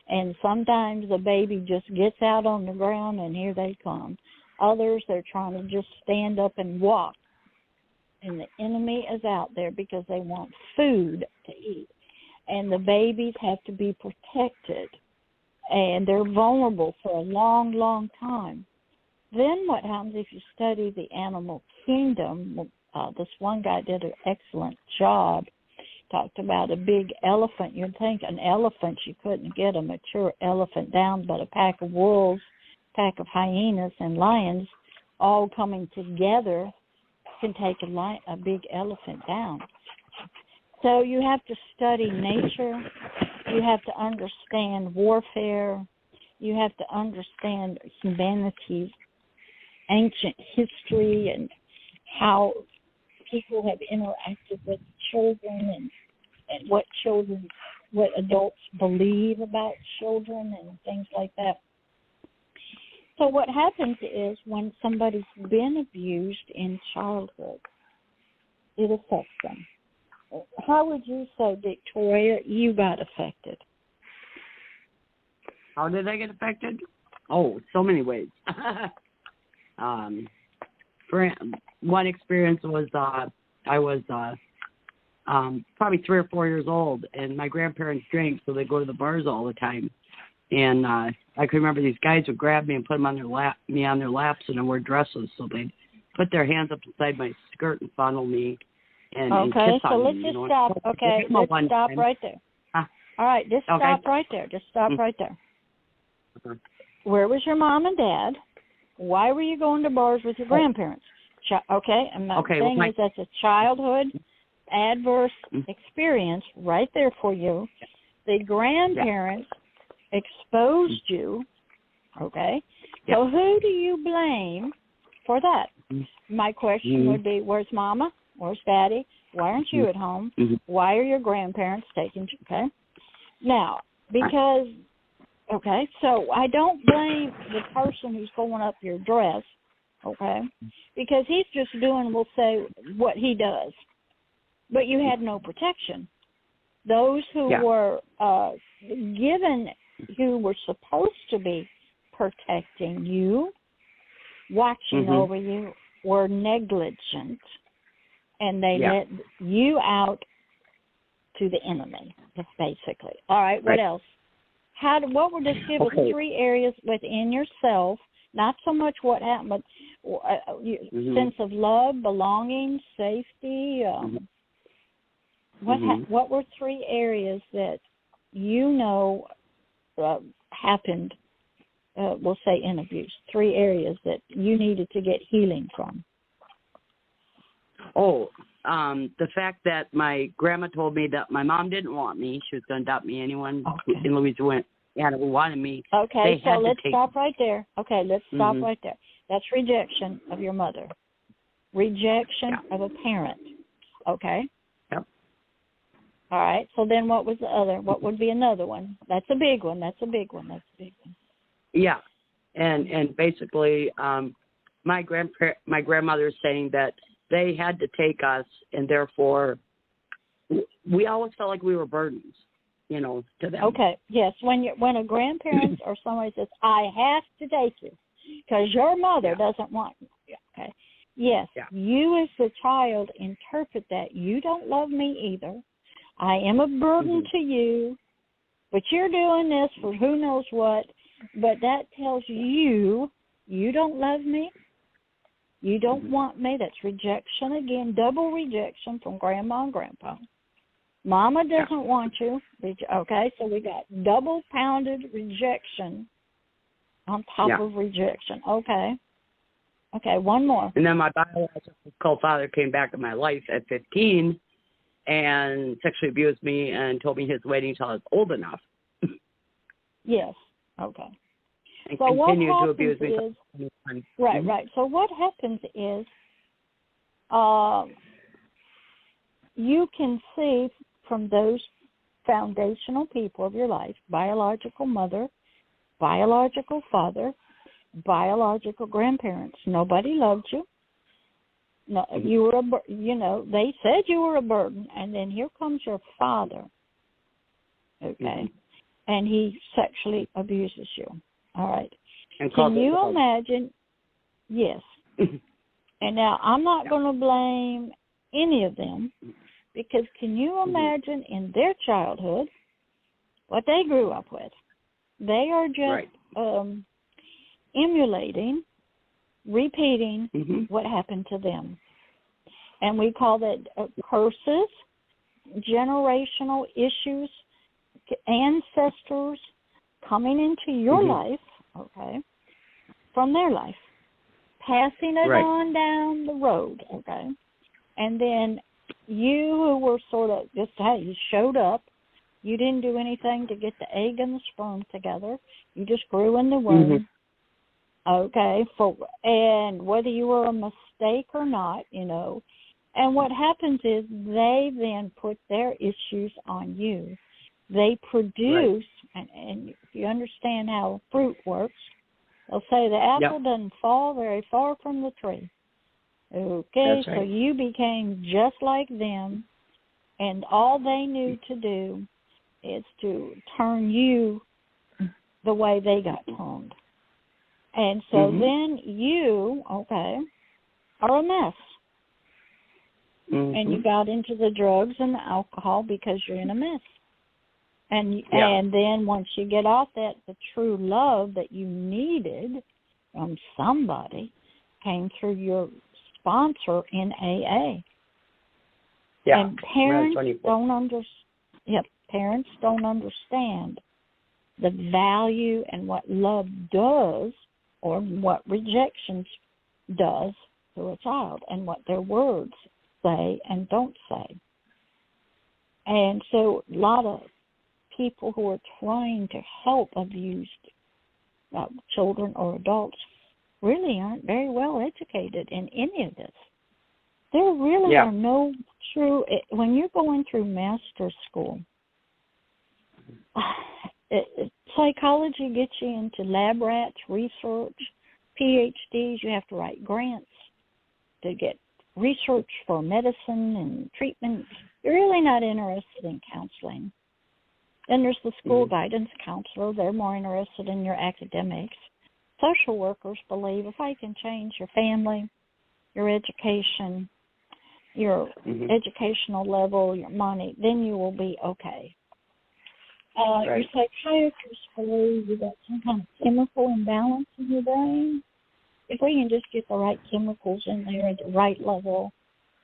and sometimes the baby just gets out on the ground and here they come. Others, they're trying to just stand up and walk, and the enemy is out there because they want food to eat. And the babies have to be protected, and they're vulnerable for a long, long time. Then what happens if you study the animal kingdom? This one guy did an excellent job. Talked about a big elephant. You'd think an elephant, you couldn't get a mature elephant down, but a pack of wolves, pack of hyenas and lions all coming together can take a big elephant down. So you have to study nature. You have to understand warfare. You have to understand humanity's ancient history and how people have interacted with children and what adults believe about children and things like that. So what happens is when somebody's been abused in childhood, it affects them. How would you say, Victoria, you got affected? How did I get affected? Oh, so many ways. For one experience was I was probably 3 or 4 years old, and my grandparents drank, so they go to the bars all the time. And I can remember these guys would grab me and put them on their laps, and I wore dresses, so they'd put their hands up inside my skirt and fondle me and kiss so on let's me. Just stop. Okay, let's stop right there. All right, just stop right there. Just stop right there. Okay. Where was your mom and dad? Why were you going to bars with your grandparents? Okay, and my thing is that's a childhood adverse experience right there for you. The grandparents exposed you, okay? So who do you blame for that? My question would be, where's Mama? Where's Daddy? Why aren't you at home? Why are your grandparents taking you? Okay? Now, because, okay, so I don't blame the person who's going up your dress, okay, because he's just doing, we'll say, what he does. But you had no protection. Those who were given, who were supposed to be protecting you, watching over you, were negligent, and they let you out to the enemy, basically. All right, what else? What would just give us 3 areas within yourself, not so much what happened, but sense of love, belonging, safety. What were 3 areas that you know happened, we'll say in abuse, 3 areas that you needed to get healing from? The fact that my grandma told me that my mom didn't want me. She was going to adopt me. Anyone in Louisiana who wanted me. Okay, so let's stop right there. Okay, let's stop right there. That's rejection of your mother. Rejection of a parent. Okay? Yep. All right, so then what was the other? What would be another one? That's a big one. Yeah, and basically my grandmother is saying that they had to take us, and therefore we always felt like we were burdens, to them. Okay, yes. When a grandparent or somebody says, I have to take you because your mother doesn't want you. Okay. Yes, you as the child interpret that. You don't love me either. I am a burden to you, but you're doing this for who knows what. But that tells you don't love me. You don't want me. That's rejection again, double rejection from Grandma and Grandpa. Mama doesn't want you. Okay, so we got double-pounded rejection on top of rejection. Okay, one more. And then my biological father came back in my life at 15 and sexually abused me and told me he was waiting until I was old enough. Yes, okay. And so continued what to abuse me. Right. So what happens is you can see from those foundational people of your life, biological mother, biological father, biological grandparents. Nobody loved you. No, you were they said you were a burden, and then here comes your father, okay, and he sexually abuses you. All right. And can you imagine? Yes. And now I'm not going to blame any of them, because can you imagine in their childhood what they grew up with? They are just emulating, repeating what happened to them. And we call that curses, generational issues, ancestors coming into your life, okay, from their life, passing it on down the road, okay. And then you who were sort of just, hey, you showed up. You didn't do anything to get the egg and the sperm together. You just grew in the womb. Okay, and whether you were a mistake or not, and what happens is they then put their issues on you. They produce, and if you understand how fruit works, they'll say the apple doesn't fall very far from the tree. Okay, so you became just like them, and all they knew to do is to turn you the way they got turned. And so then you, are a mess. And you got into the drugs and the alcohol because you're in a mess. And then once you get off that, the true love that you needed from somebody came through your sponsor in AA. Yeah. And parents parents don't understand the value and what love does, or what rejection does to a child, and what their words say and don't say. And so a lot of people who are trying to help abused children or adults really aren't very well educated in any of this. There really are no true, when you're going through master school, psychology gets you into lab rats, research, PhDs. You have to write grants to get research for medicine and treatment. You're really not interested in counseling. Then there's the school guidance counselor. They're more interested in your academics. Social workers believe if I can change your family, your education, your educational level, your money, then you will be okay. Your psychiatrist believes you got some kind of chemical imbalance in your brain. If we can just get the right chemicals in there at the right level,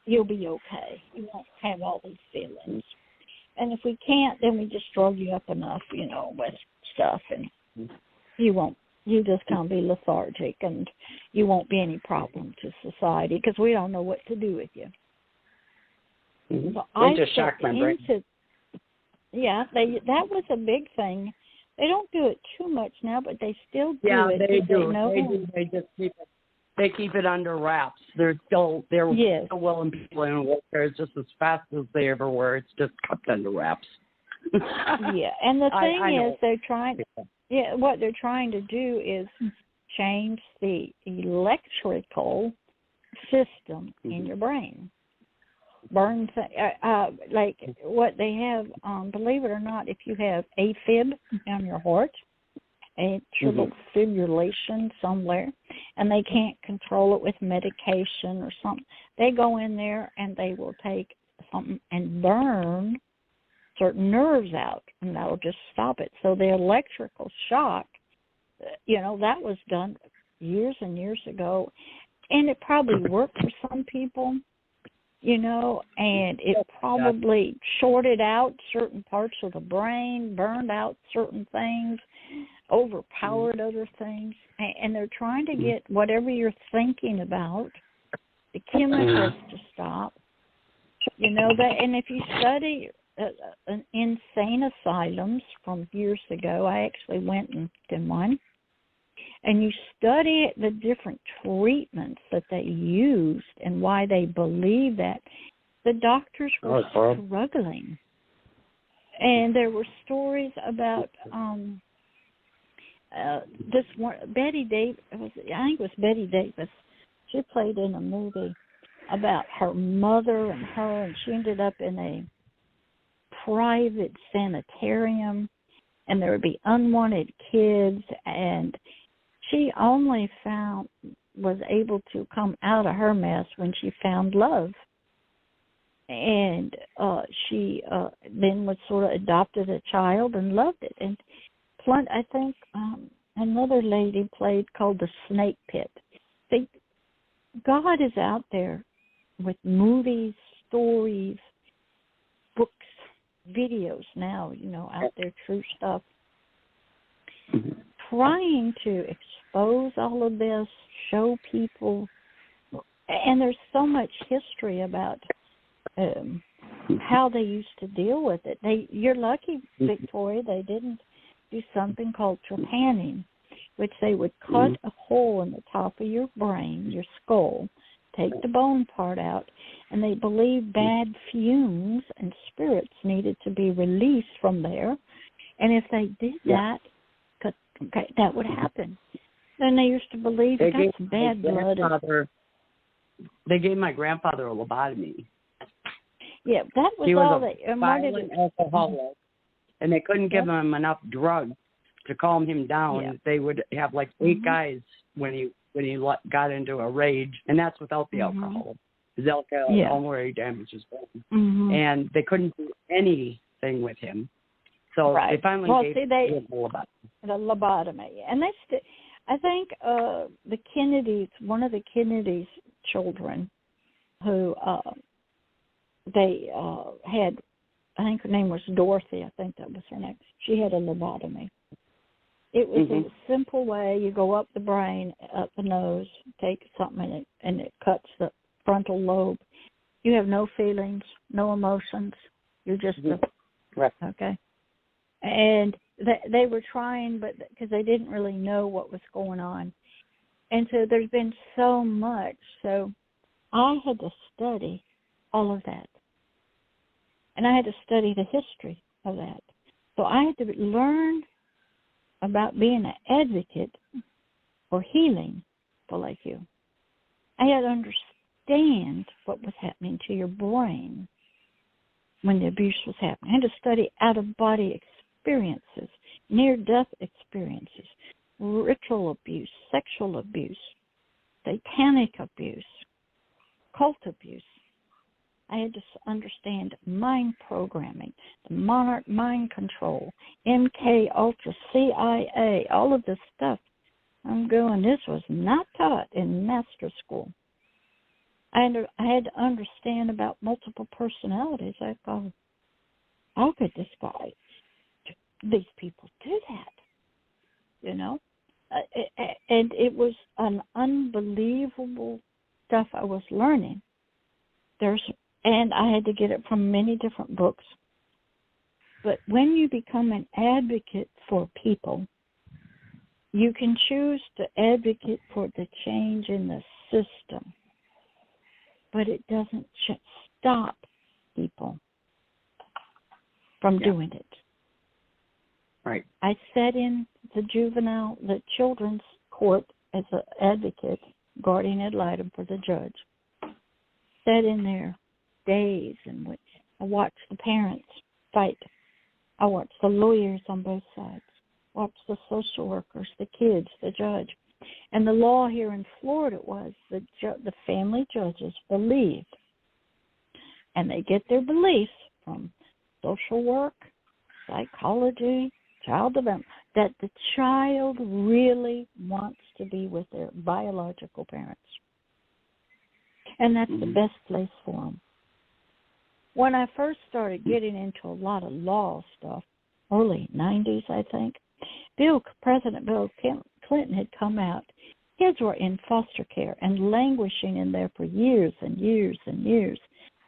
you'll be okay. You won't have all these feelings. And if we can't, then we just drug you up enough, with stuff, and you just can't be lethargic, and you won't be any problem to society because we don't know what to do with you. So I just shocked my brain. That was a big thing. They don't do it too much now, but they still do it. They do. They just keep it under wraps. They're still willing people in wheelchairs just as fast as they ever were. It's just kept under wraps. And the thing is, they're trying. What they're trying to do is change the electrical system in your brain. Burn, like what they have, believe it or not, if you have AFib on your heart, atrial fibrillation somewhere, and they can't control it with medication or something, they go in there and they will take something and burn certain nerves out, and that will just stop it. So the electrical shock, that was done years and years ago, and it probably worked for some people, and it probably shorted out certain parts of the brain, burned out certain things, overpowered other things, and they're trying to get whatever you're thinking about, the chemicals to stop, and if you study insane asylums from years ago, I actually went and did one, and you study the different treatments that they used and why they believe that, the doctors were struggling. And there were stories about this one, Betty Davis, I think it was Betty Davis. She played in a movie about her mother and her, and she ended up in a private sanitarium, and there would be unwanted kids, and she only was able to come out of her mess when she found love. And she then was sort of adopted a child and loved it. And I think another lady played called The Snake Pit. See, God is out there with movies, stories, books, videos now, out there, true stuff, trying to expose all of this, show people. And there's so much history about how they used to deal with it. You're lucky, Victoria, they didn't do something called trepanning, which they would cut a hole in the top of your brain, your skull, take the bone part out, and they believed bad fumes and spirits needed to be released from there. And if they did that, that would happen. Then they used to believe that's bad blood. They gave my grandfather a lobotomy. Yeah, that was all they violent alcoholic, and they couldn't give him enough drugs to calm him down. Yeah. They would have like 8 guys when he got into a rage, and that's without the alcohol. His alcohol already damaged his brain, and they couldn't do anything with him. So they finally gave him a lobotomy. And I think the Kennedys, one of the Kennedys' children, who they had, I think her name was Dorothy, I think that was her name. She had a lobotomy. It was a simple way. You go up the brain, up the nose, take something and it cuts the frontal lobe. You have no feelings, no emotions. You're just okay. And they were trying, but because they didn't really know what was going on. And so there's been so much. So I had to study all of that. And I had to study the history of that. So I had to learn about being an advocate for healing for like you. I had to understand what was happening to your brain when the abuse was happening. I had to study out-of-body experiences, near-death experiences, ritual abuse, sexual abuse, satanic abuse, cult abuse. I had to understand mind programming, the monarch mind control, MK Ultra, CIA, all of this stuff. I'm going, this was not taught in master school. I had to understand about multiple personalities. I thought, how could these people do that? And it was an unbelievable stuff I was learning. And I had to get it from many different books. But when you become an advocate for people, you can choose to advocate for the change in the system, but it doesn't stop people from doing it. Right. I sat in the children's court as an advocate, guardian ad litem for the judge. Sat in there days in which I watched the parents fight. I watched the lawyers on both sides, watched the social workers, the kids, the judge. And the law here in Florida was the family judges believed, and they get their beliefs from social work, psychology, child development, that the child really wants to be with their biological parents. And that's the best place for them. When I first started getting into a lot of law stuff, early 90s, I think, President Bill Clinton had come out. Kids were in foster care and languishing in there for years and years and years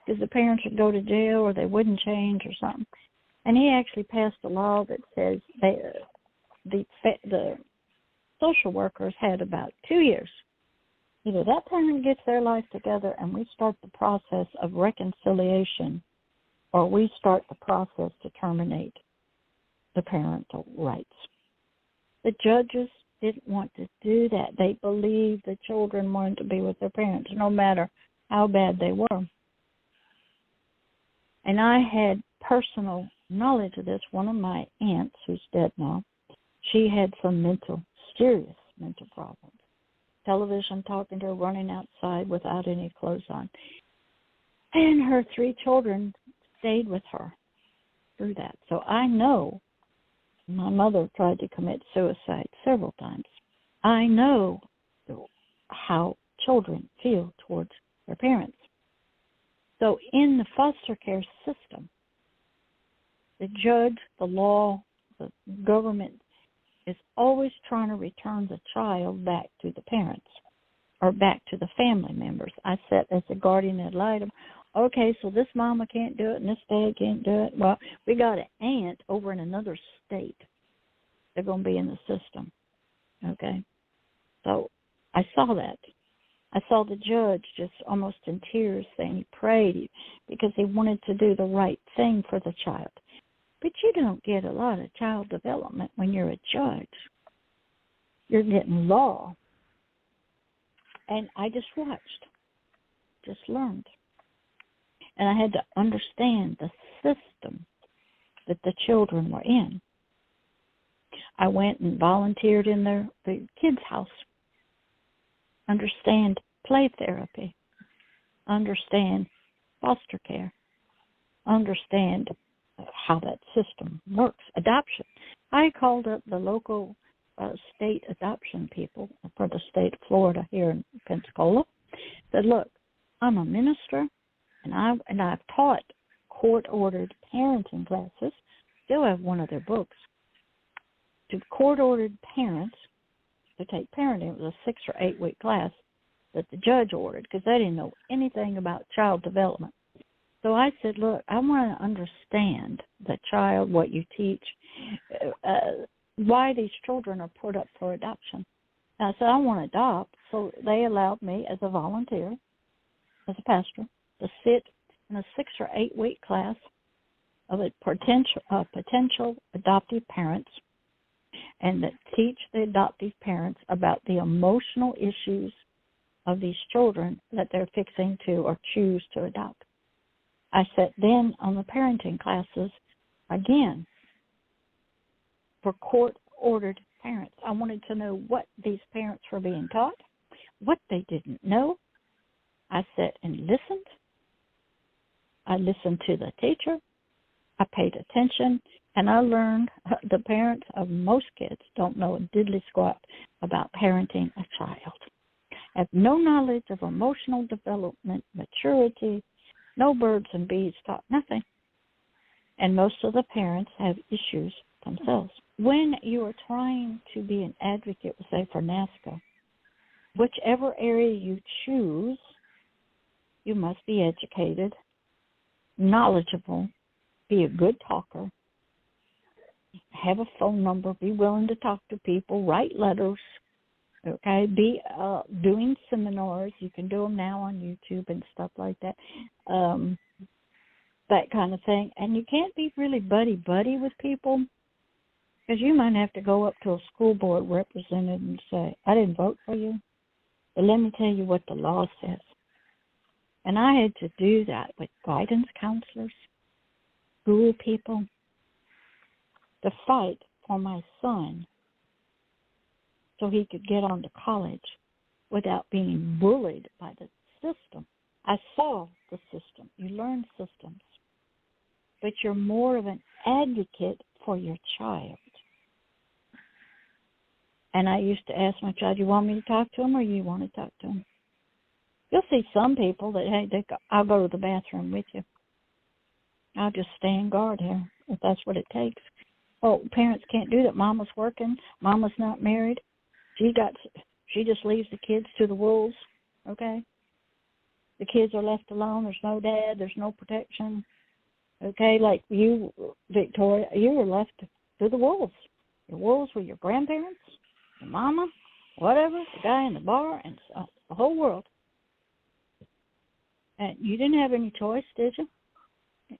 because the parents would go to jail or they wouldn't change or something. And he actually passed a law that says the social workers had about 2 years. Either that parent gets their life together and we start the process of reconciliation, or we start the process to terminate the parental rights. The judges didn't want to do that. They believed the children wanted to be with their parents, no matter how bad they were. And I had personal knowledge of this. One of my aunts, who's dead now, she had some serious mental problems. Television talking to her, running outside without any clothes on. And her 3 children stayed with her through that. So I know my mother tried to commit suicide several times. I know how children feel towards their parents. So in the foster care system, the judge, the law, the government is always trying to return the child back to the parents or back to the family members. I sat as a guardian ad litem. Okay, so this mama can't do it and this dad can't do it. Well, we got an aunt over in another state. They're going to be in the system. Okay? So I saw that. I saw the judge just almost in tears saying he prayed because he wanted to do the right thing for the child. But you don't get a lot of child development when you're a judge. You're getting law. And I just watched, just learned. And I had to understand the system that the children were in. I went and volunteered in the kids' house. Understand play therapy. Understand foster care. Understand how that system works. Adoption. I called up the local state adoption people for the state of Florida here in Pensacola. Said, look, I'm a minister, and I've taught court-ordered parenting classes. Still have one of their books. To court-ordered parents to take parenting. It was a 6 or 8 week class that the judge ordered because they didn't know anything about child development. So I said, look, I want to understand the child, what you teach, why these children are put up for adoption. And I said, I want to adopt. So they allowed me as a volunteer, as a pastor, to sit in a 6 or 8 week class of potential adoptive parents and that teach the adoptive parents about the emotional issues of these children that they're fixing to or choose to adopt. I sat then on the parenting classes again for court-ordered parents. I wanted to know what these parents were being taught, what they didn't know. I sat and listened. I listened to the teacher. I paid attention, and I learned the parents of most kids don't know a diddly squat about parenting a child. Have no knowledge of emotional development, maturity, no birds and bees taught nothing. And most of the parents have issues themselves. When you are trying to be an advocate, say, for NAASCA, whichever area you choose, you must be educated, knowledgeable, be a good talker, have a phone number, be willing to talk to people, write letters, okay, be doing seminars. You can do them now on YouTube and stuff like that, that kind of thing. And you can't be really buddy-buddy with people because you might have to go up to a school board representative and say, I didn't vote for you, but let me tell you what the law says. And I had to do that with guidance counselors, school people, to fight for my son so he could get on to college without being bullied by the system. I saw the system. You learn systems. But you're more of an advocate for your child. And I used to ask my child, you want me to talk to him or you want to talk to him? You'll see some people that, hey, I'll go to the bathroom with you. I'll just stand guard here if that's what it takes. Oh, parents can't do that. Mama's working. Mama's not married. She just leaves the kids to the wolves, okay? The kids are left alone. There's no dad. There's no protection, okay? Like you, Victoria, you were left to the wolves. The wolves were your grandparents, your mama, whatever, the guy in the bar, and the whole world. And you didn't have any choice, did you?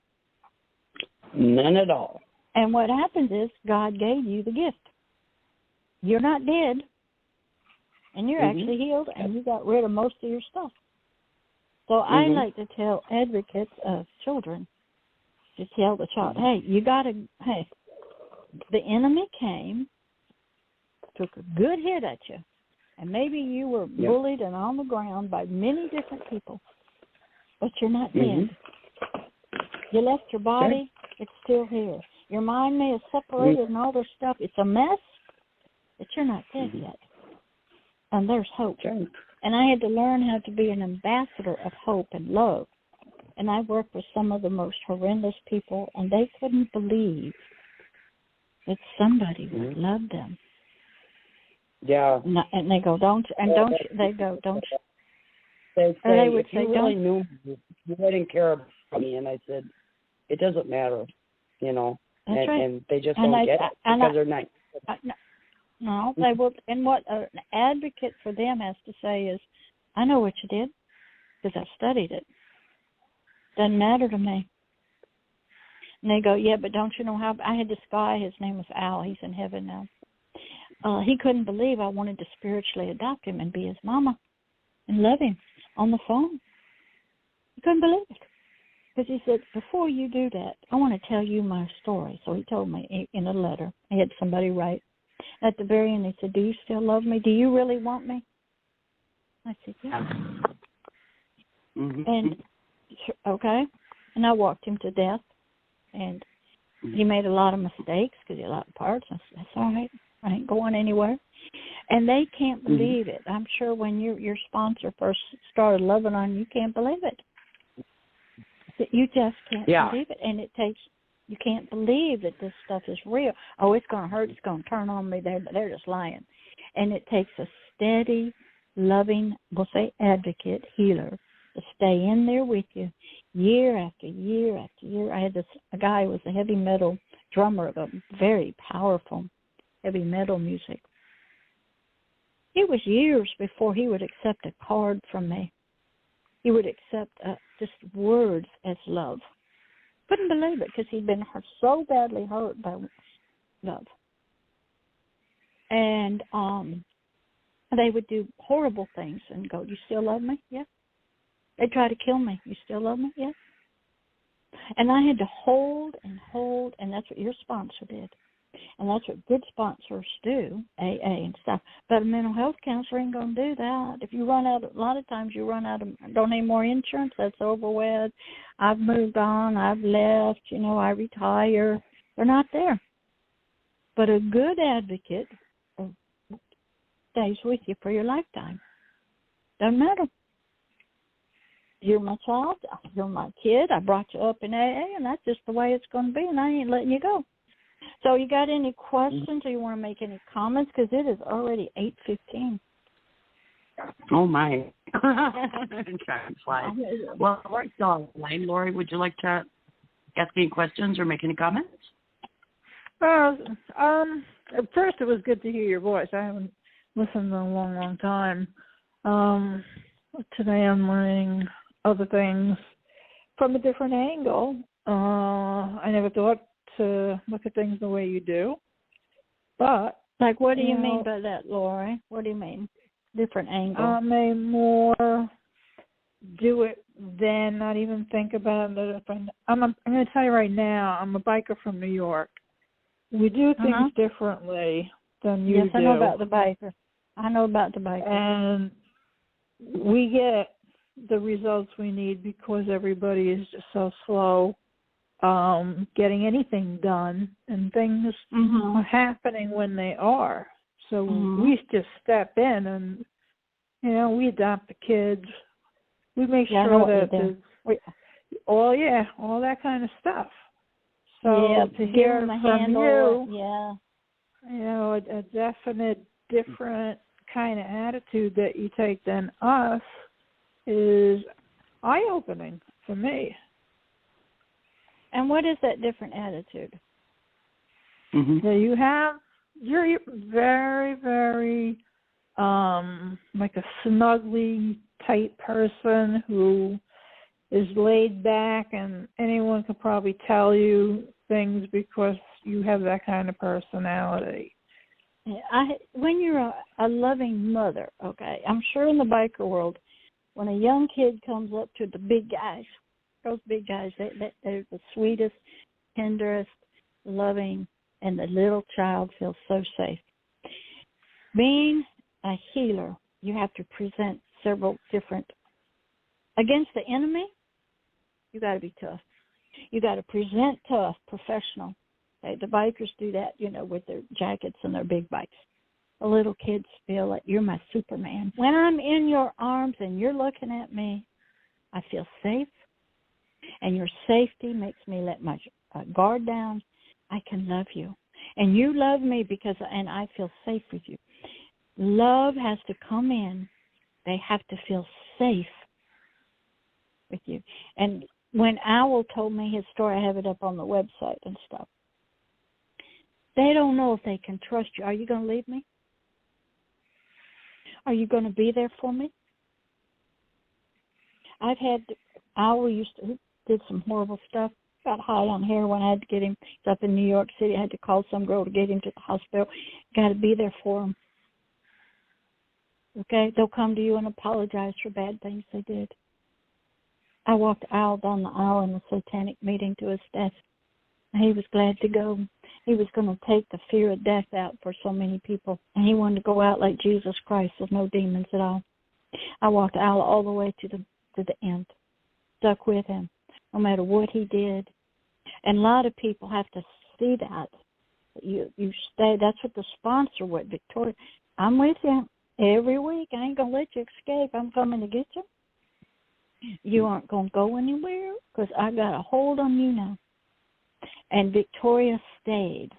None at all. And what happens is God gave you the gift. you're not dead, and you're actually healed, and you got rid of most of your stuff. So I like to tell advocates of children, to tell the child, hey, the enemy came, took a good hit at you, and maybe you were bullied and on the ground by many different people, but you're not dead. You left your body, it's still here. Your mind may have separated and all this stuff. It's a mess, but you're not dead yet. And there's hope. And I had to learn how to be an ambassador of hope and love. And I worked with some of the most horrendous people, and they couldn't believe that somebody would love them. Yeah. And they go, don't you? And don't you? They go, don't you? They say, they would if you really knew me, you wouldn't care about me. And I said, it doesn't matter, you know. That's right. And they just don't get it because they're nice. No, they will. And what an advocate for them has to say is, I know what you did because I studied it. Doesn't matter to me. And they go, yeah, but don't you know how? I had this guy, his name was Al. He's in heaven now. He couldn't believe I wanted to spiritually adopt him and be his mama and love him on the phone. He couldn't believe it. Because he said, before you do that, I want to tell you my story. So he told me in a letter. He had somebody write. At the very end, he said, do you still love me? Do you really want me? I said, yeah. And, okay. And I walked him to death. And he made a lot of mistakes because he had a lot of parts. I said, that's all right. I ain't going anywhere. And they can't believe it. I'm sure when your sponsor first started loving on you, can't believe it. You just can't believe it. And it takes, you can't believe that this stuff is real. Oh, it's going to hurt. It's going to turn on me. They're just lying. And it takes a steady, loving, we'll say advocate, healer, to stay in there with you year after year after year. I had a guy who was a heavy metal drummer of a very powerful heavy metal music. It was years before he would accept a card from me. He would accept just words as love. Couldn't believe it because he'd been so badly hurt by love. And they would do horrible things and go, you still love me? Yeah. They'd try to kill me. You still love me? Yeah. And I had to hold, and that's what your sponsor did. And that's what good sponsors do, AA and stuff. But a mental health counselor ain't going to do that. If you run out, a lot of times you run out of, don't need more insurance, that's over with. I've moved on, I've left, I retire. They're not there. But a good advocate stays with you for your lifetime. Doesn't matter. You're my child, you're my kid, I brought you up in AA, and that's just the way it's going to be, and I ain't letting you go. So you got any questions or you want to make any comments? Because it is already 8:15. Oh, my. Well, right on, Lane. Lori, would you like to ask any questions or make any comments? Well, at first it was good to hear your voice. I haven't listened in a long, long time. Today I'm learning other things from a different angle. I never thought to look at things the way you do. But like, what do you mean by that, Lori? What do you mean? Different angle. I may more do it than not even think about it. I'm going to tell you right now, I'm a biker from New York. We do things differently than you do. Yes, I know about the biker. And we get the results we need because everybody is just so slow getting anything done, and things are happening when they are. So we just step in and, we adopt the kids. We make sure that all that kind of stuff. So to hear from you, a definite different kind of attitude that you take than us is eye-opening for me. And what is that different attitude? So you're very, very like a snuggly, tight person who is laid back, and anyone can probably tell you things because you have that kind of personality. When you're a loving mother, okay, I'm sure in the biker world, when a young kid comes up to the big guys, those big guys, they're the sweetest, tenderest, loving, and the little child feels so safe. Being a healer, you have to present several different, against the enemy, you got to be tough. You got to present tough, professional. Okay, the bikers do that, with their jackets and their big bikes. The little kids feel like you're my Superman. When I'm in your arms and you're looking at me, I feel safe, and your safety makes me let my guard down. I can love you, and you love me and I feel safe with you. Love has to come in. They have to feel safe with you. And when Owl told me his story, I have it up on the website and stuff. They don't know if they can trust you. Are you going to leave me? Are you going to be there for me? I've had Owl who did some horrible stuff. Got high on heroin. I had to get him. He's up in New York City. I had to call some girl to get him to the hospital. Got to be there for him. Okay? They'll come to you and apologize for bad things they did. I walked Owl down the aisle in the satanic meeting to his death. He was glad to go. He was going to take the fear of death out for so many people. And he wanted to go out like Jesus Christ with no demons at all. I walked Owl all the way to the end. Stuck with him, no matter what he did. And a lot of people have to see that. You stay. That's what the sponsor would, Victoria. I'm with you every week. I ain't going to let you escape. I'm coming to get you. You aren't going to go anywhere because I got a hold on you now. And Victoria stayed.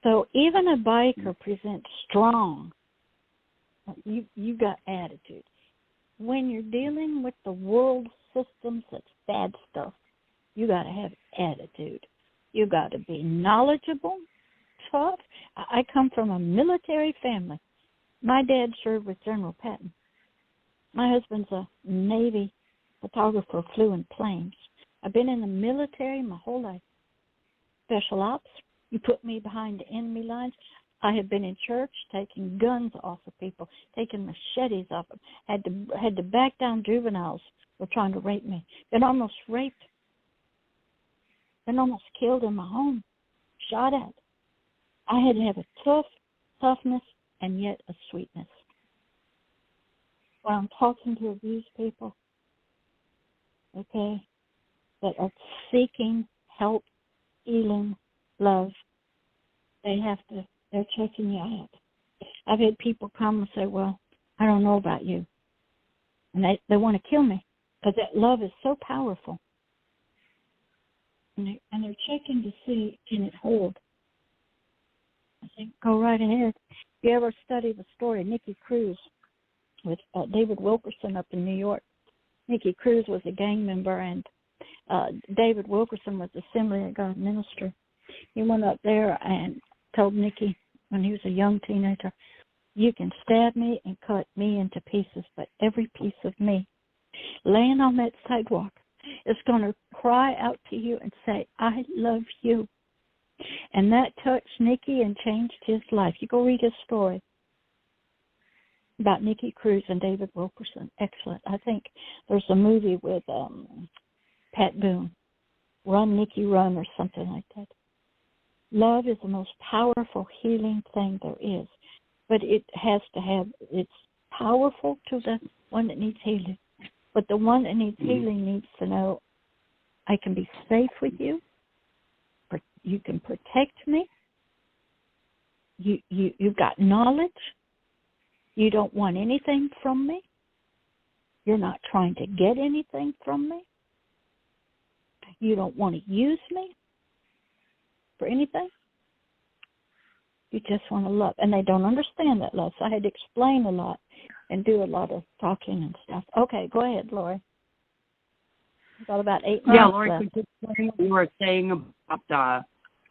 So even a biker presents strong. You got attitude. When you're dealing with the world systems, that's bad stuff. You got to have attitude. You got to be knowledgeable, tough. I come from a military family. My dad served with General Patton. My husband's a Navy photographer, flew in planes. I've been in the military my whole life. Special ops, you put me behind the enemy lines. I have been in church taking guns off of people, taking machetes off them. Had to back down juveniles who were trying to rape me. Been almost raped. Been almost killed in my home. Shot at. I had to have a toughness, and yet a sweetness. When I'm talking to abused people, okay, that are seeking help, healing, love, they're checking you out. I've had people come and say, well, I don't know about you. And they want to kill me because that love is so powerful. And they're checking to see, can it hold? I think, go right ahead. If you ever study the story of Nicky Cruz with David Wilkerson up in New York, Nicky Cruz was a gang member, and David Wilkerson was Assembly of God minister. He went up there and told Nicky when he was a young teenager, you can stab me and cut me into pieces, but every piece of me laying on that sidewalk is going to cry out to you and say, I love you. And that touched Nicky and changed his life. You go read his story about Nicky Cruz and David Wilkerson. Excellent. I think there's a movie with Pat Boone, Run, Nicky, Run, or something like that. Love is the most powerful healing thing there is. But it has to have, it's powerful to the one that needs healing. But the one that needs healing needs to know, I can be safe with you. You can protect me. You've got knowledge. You don't want anything from me. You're not trying to get anything from me. You don't want to use me for anything. You just want to love. And they don't understand that love. So I had to explain a lot and do a lot of talking and stuff. Okay, go ahead, Lori. We've got about 8 minutes Lori, left. You were saying about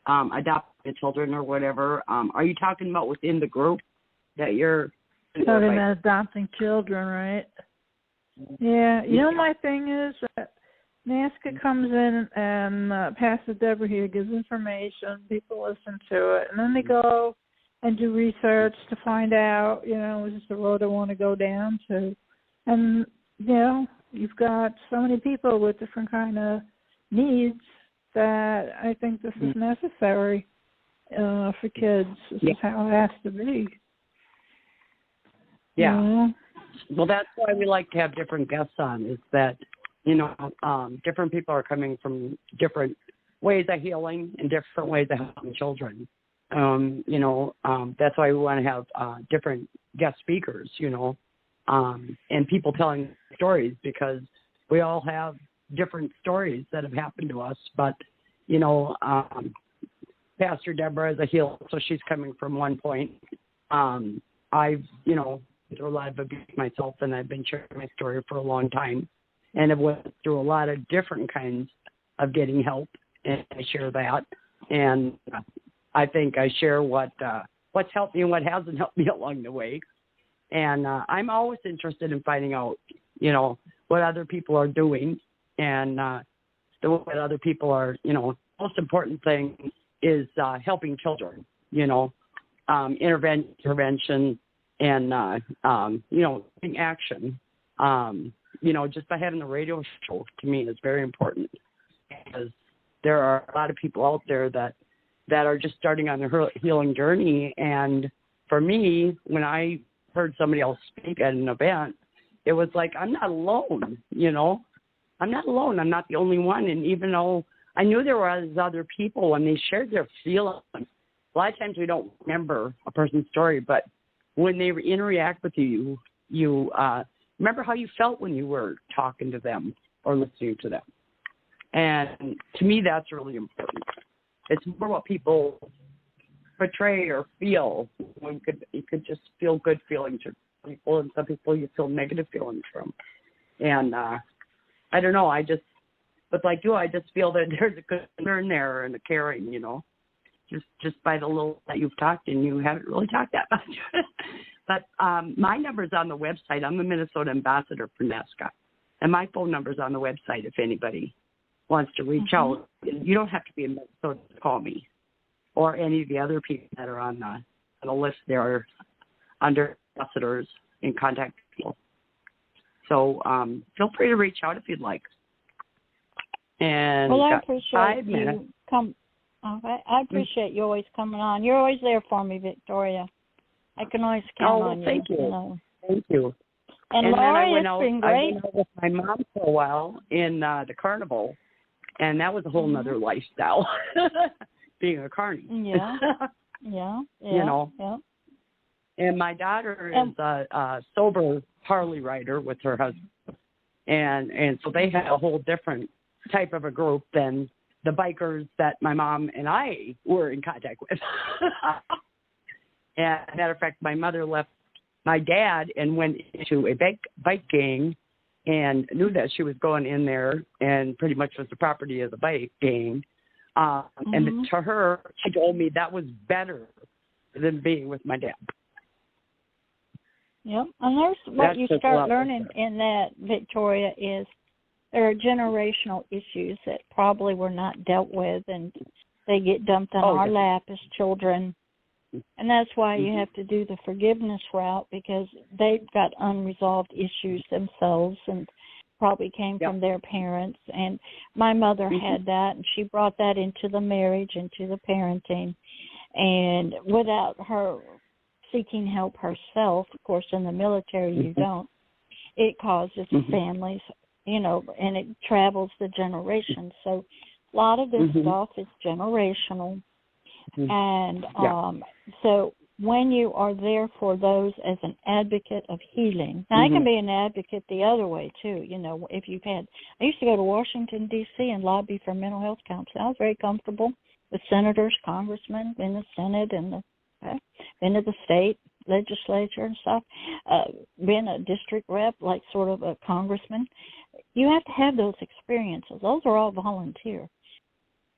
adopted children or whatever. Are you talking about within the group that you're talking about adopting children, right? Yeah. You know, my thing is that NAASCA comes in and Pastor Deborah here gives information. People listen to it. And then they go and do research to find out, is this the road I want to go down to? And, you've got so many people with different kind of needs that I think this is necessary for kids. This is how it has to be. Yeah. Well, that's why we like to have different guests on, is that, different people are coming from different ways of healing and different ways of helping children. That's why we want to have different guest speakers, and people telling stories, because we all have different stories that have happened to us. But, Pastor Deborah is a healer, so she's coming from one point. I've, through a lot of abuse myself, and I've been sharing my story for a long time, and have went through a lot of different kinds of getting help, and I share that. And I think I share what's helped me and what hasn't helped me along the way. And I'm always interested in finding out, what other people are doing, and what other people are, most important thing is helping children, intervention and, taking action. Just by having the radio show, to me, is very important, because there are a lot of people out there that are just starting on their healing journey. And for me, when I heard somebody else speak at an event, it was like, I'm not alone, I'm not alone. I'm not the only one. And even though I knew there were other people, when they shared their feelings, a lot of times we don't remember a person's story, but when they interact with you, you remember how you felt when you were talking to them or listening to them. And to me, that's really important. It's more what people portray or feel. You could just feel good feelings from people, and some people you feel negative feelings from. And I don't know. I just feel that there's a concern there and a caring, just by the little that you've talked, and you haven't really talked that much. But my number's on the website. I'm the Minnesota ambassador for NAASCA, and my phone number's on the website if anybody wants to reach out. You don't have to be in Minnesota to call me, or any of the other people that are on the list there under ambassadors and contact people. So feel free to reach out if you'd like. And well, I appreciate you I appreciate you always coming on. You're always there for me, Victoria. I can always count on you. Thank you. Thank you. And Laura, it's been great. I went out with my mom for a while in the carnival, and that was a whole nother lifestyle, being a carny. Yeah. And my daughter is a sober Harley rider with her husband, and so they had a whole different type of a group than the bikers that my mom and I were in contact with. And as a matter of fact, my mother left my dad and went into a bike gang, and knew that she was going in there and pretty much was the property of the bike gang. And to her, she told me that was better than being with my dad. Yep. And there's what you start learning in that, Victoria, is there are generational issues that probably were not dealt with, and they get dumped on our lap as children. And that's why you have to do the forgiveness route, because they've got unresolved issues themselves and probably came from their parents. And my mother had that, and she brought that into the marriage, into the parenting. And without her seeking help herself, of course, in the military you don't, it causes families, and it travels the generations. So a lot of this stuff is generational. And so when you are there for those as an advocate of healing, now I can be an advocate the other way too. If you've had, I used to go to Washington, D.C. and lobby for mental health counseling. I was very comfortable with senators, congressmen in the Senate, and been to the state legislature and stuff, being a district rep, like sort of a congressman. You have to have those experiences. Those are all volunteer,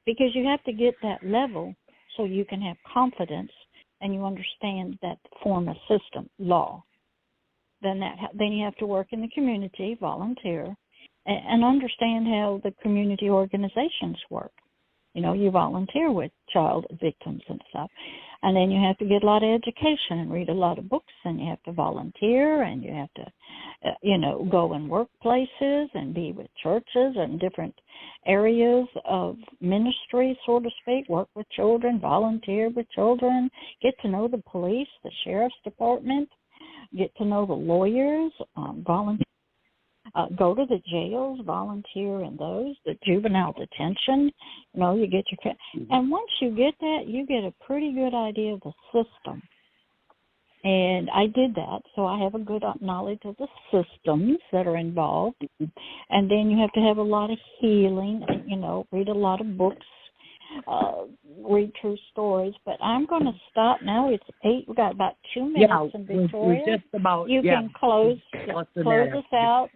because you have to get that level so you can have confidence and you understand that form of system, law. Then you have to work in the community, volunteer, and understand how the community organizations work. You volunteer with child victims and stuff. And then you have to get a lot of education and read a lot of books, and you have to volunteer, and you have to, go in workplaces and be with churches and different areas of ministry, so to speak, work with children, volunteer with children, get to know the police, the sheriff's department, get to know the lawyers, volunteer. Go to the jails, volunteer in those, the juvenile detention, you get your, and once you get that, you get a pretty good idea of the system. And I did that, so I have a good knowledge of the systems that are involved. And then you have to have a lot of healing, read a lot of books, read true stories. But I'm going to stop now. It's 8. We've got about 2 minutes in Victoria. We're just about, you can close us out.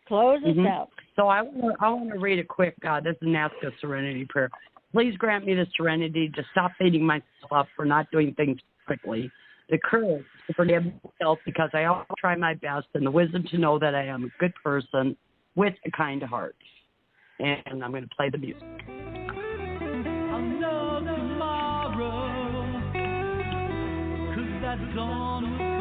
Close us out. So I want to read a quick, this is NAASCA Serenity Prayer. Please grant me the serenity to stop beating myself up for not doing things quickly, the courage to forgive myself because I always try my best, and the wisdom to know that I am a good person with a kind heart. And I'm going to play the music. I'll know tomorrow, 'cause that dawn